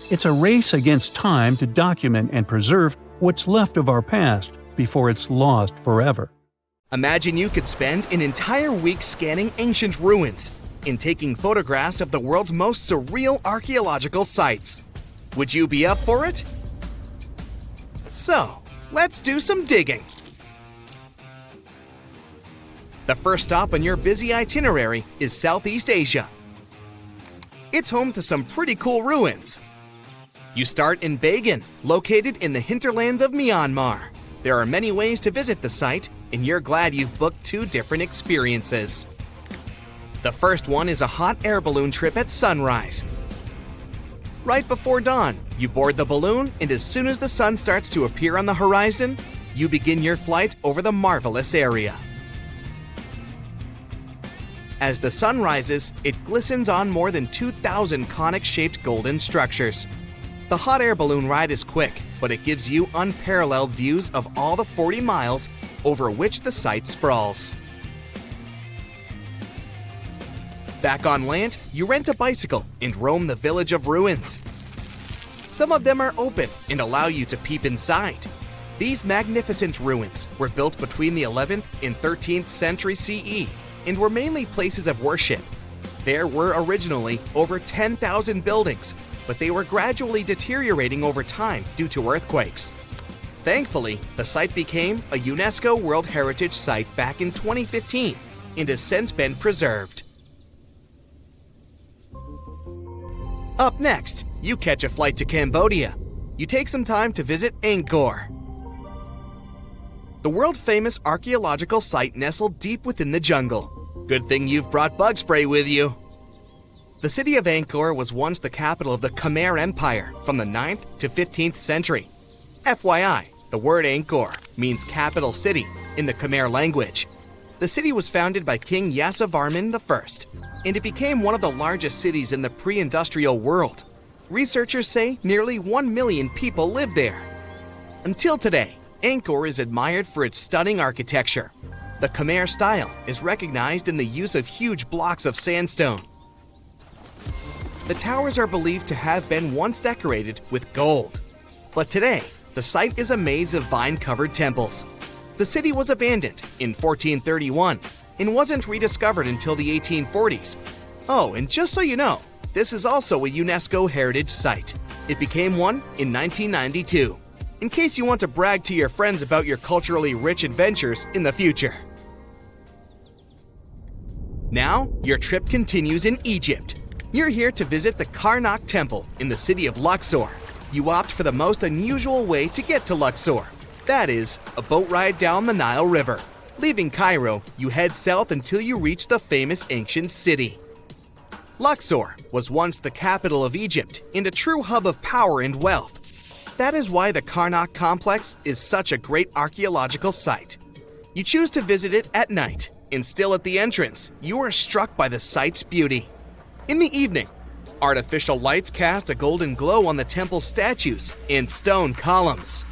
It's a race against time to document and preserve what's left of our past before it's lost forever. Imagine you could spend an entire week scanning ancient ruins and taking photographs of the world's most surreal archaeological sites. Would you be up for it? So, let's do some digging. The first stop on your busy itinerary is Southeast Asia. It's home to some pretty cool ruins. You start in Bagan, located in the hinterlands of Myanmar. There are many ways to visit the site, and you're glad you've booked 2 different experiences. The first one is a hot air balloon trip at sunrise. Right before dawn, you board the balloon, and as soon as the sun starts to appear on the horizon, you begin your flight over the marvelous area. As the sun rises, it glistens on more than 2,000 conic-shaped golden structures. The hot air balloon ride is quick, but it gives you unparalleled views of all the 40 miles over which the site sprawls. Back on land, you rent a bicycle and roam the village of ruins. Some of them are open and allow you to peep inside. These magnificent ruins were built between the 11th and 13th century CE and were mainly places of worship. There were originally over 10,000 buildings, but they were gradually deteriorating over time due to earthquakes. Thankfully, the site became a UNESCO World Heritage Site back in 2015 and has since been preserved. Up next, you catch a flight to Cambodia. You take some time to visit Angkor, the world-famous archaeological site nestled deep within the jungle. Good thing you've brought bug spray with you. The city of Angkor was once the capital of the Khmer Empire from the 9th to 15th century. FYI, the word Angkor means capital city in the Khmer language. The city was founded by King Yasovarman I, and it became one of the largest cities in the pre-industrial world. Researchers say nearly 1 million people live there. Until today, Angkor is admired for its stunning architecture. The Khmer style is recognized in the use of huge blocks of sandstone. The towers are believed to have been once decorated with gold. But today, the site is a maze of vine-covered temples. The city was abandoned in 1431 and wasn't rediscovered until the 1840s. Oh, and just so you know, this is also a UNESCO Heritage Site. It became one in 1992. In case you want to brag to your friends about your culturally rich adventures in the future. Now, your trip continues in Egypt. You're here to visit the Karnak Temple in the city of Luxor. You opt for the most unusual way to get to Luxor. That is, a boat ride down the Nile River. Leaving Cairo, you head south until you reach the famous ancient city. Luxor was once the capital of Egypt and a true hub of power and wealth. That is why the Karnak complex is such a great archaeological site. You choose to visit it at night, and still at the entrance, you are struck by the site's beauty. In the evening, Artificial lights cast a golden glow on the temple statues and stone columns.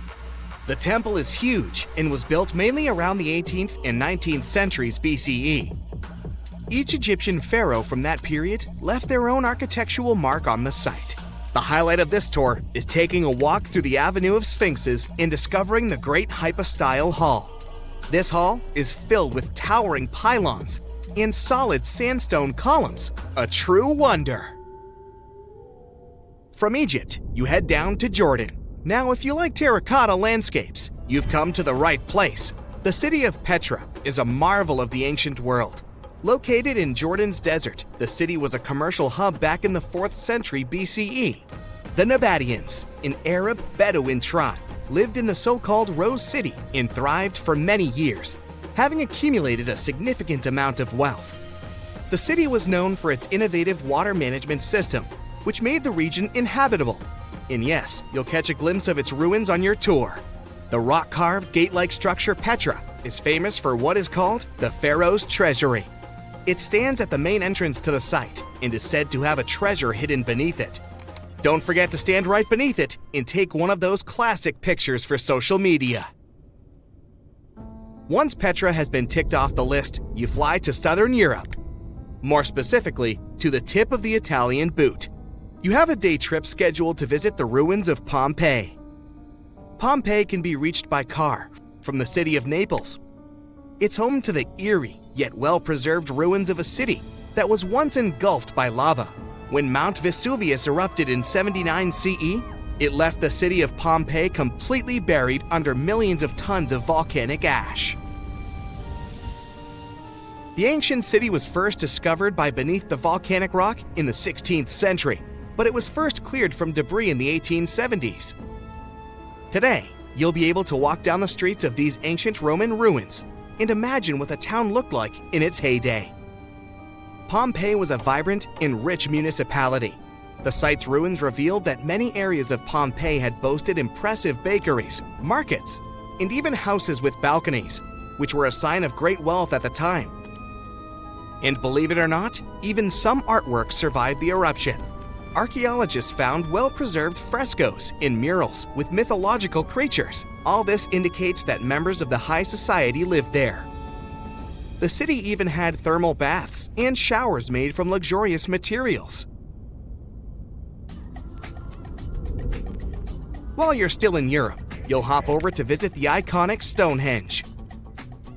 The temple is huge and was built mainly around the 18th and 19th centuries BCE. Each Egyptian pharaoh from that period left their own architectural mark on the site. The highlight of this tour is taking a walk through the Avenue of Sphinxes and discovering the Great Hypostyle Hall. This hall is filled with towering pylons and solid sandstone columns, a true wonder. From Egypt, you head down to Jordan. Now, if you like terracotta landscapes, you've come to the right place. The city of Petra is a marvel of the ancient world. Located in Jordan's desert, the city was a commercial hub back in the 4th century BCE. The Nabateans, an Arab Bedouin tribe, lived in the so-called Rose City and thrived for many years, having accumulated a significant amount of wealth. The city was known for its innovative water management system, which made the region inhabitable. And yes, you'll catch a glimpse of its ruins on your tour. The rock-carved gate-like structure Petra is famous for what is called the Pharaoh's Treasury. It stands at the main entrance to the site and is said to have a treasure hidden beneath it. Don't forget to stand right beneath it and take one of those classic pictures for social media. Once Petra has been ticked off the list, you fly to southern Europe. More specifically, to the tip of the Italian boot. You have a day trip scheduled to visit the ruins of Pompeii. Pompeii can be reached by car from the city of Naples. It's home to the eerie yet well-preserved ruins of a city that was once engulfed by lava. When Mount Vesuvius erupted in 79 CE, it left the city of Pompeii completely buried under millions of tons of volcanic ash. The ancient city was first discovered by beneath the volcanic rock in the 16th century, but it was first cleared from debris in the 1870s. Today, you'll be able to walk down the streets of these ancient Roman ruins and imagine what the town looked like in its heyday. Pompeii was a vibrant and rich municipality. The site's ruins revealed that many areas of Pompeii had boasted impressive bakeries, markets, and even houses with balconies, which were a sign of great wealth at the time. And believe it or not, even some artworks survived the eruption. Archaeologists found well-preserved frescoes and murals with mythological creatures. All this indicates that members of the high society lived there. The city even had thermal baths and showers made from luxurious materials. While you're still in Europe, you'll hop over to visit the iconic Stonehenge.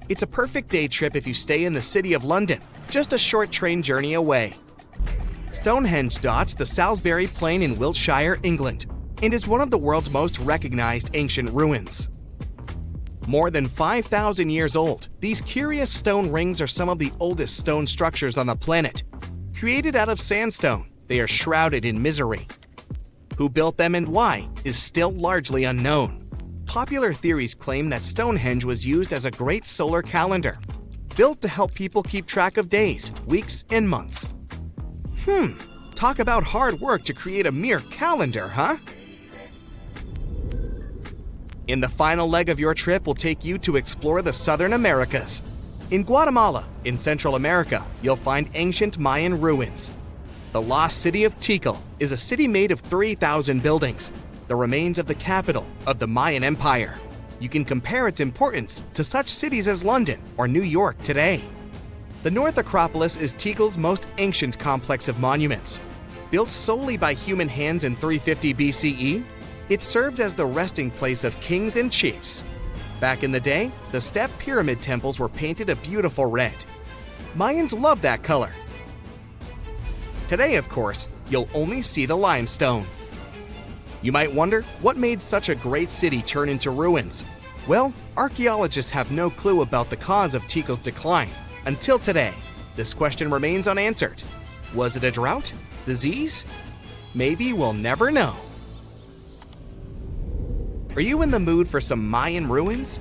It's a perfect day trip if you stay in the city of London, just a short train journey away. Stonehenge dots the Salisbury Plain in Wiltshire, England, and is one of the world's most recognized ancient ruins. More than 5,000 years old, these curious stone rings are some of the oldest stone structures on the planet. Created out of sandstone, they are shrouded in misery. Who built them and why is still largely unknown. Popular theories claim that Stonehenge was used as a great solar calendar, built to help people keep track of days, weeks, and months. Talk about hard work to create a mere calendar, huh? In the final leg of your trip will take you to explore the Southern Americas. In Guatemala, in Central America, you'll find ancient Mayan ruins. The lost city of Tikal is a city made of 3,000 buildings, the remains of the capital of the Mayan Empire. You can compare its importance to such cities as London or New York today. The North Acropolis is Tikal's most ancient complex of monuments. Built solely by human hands in 350 BCE, it served as the resting place of kings and chiefs. Back in the day, the step pyramid temples were painted a beautiful red. Mayans loved that color. Today, of course, you'll only see the limestone. You might wonder what made such a great city turn into ruins. Well, archaeologists have no clue about the cause of Tikal's decline. Until today, this question remains unanswered. Was it a drought? Disease? Maybe we'll never know. Are you in the mood for some Mayan ruins?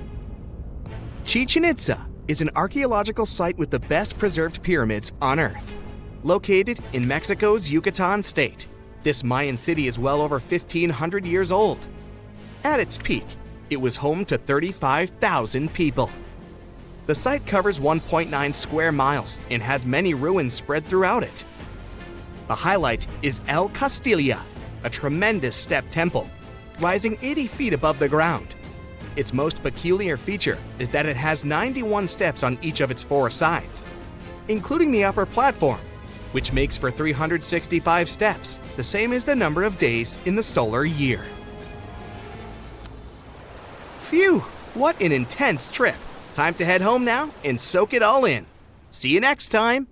Chichen Itza is an archaeological site with the best preserved pyramids on Earth. Located in Mexico's Yucatan state, this Mayan city is well over 1,500 years old. At its peak, it was home to 35,000 people. The site covers 1.9 square miles and has many ruins spread throughout it. The highlight is El Castilla, a tremendous step temple, rising 80 feet above the ground. Its most peculiar feature is that it has 91 steps on each of its 4 sides, including the upper platform, which makes for 365 steps, the same as the number of days in the solar year. Phew, what an intense trip. Time to head home now and soak it all in. See you next time.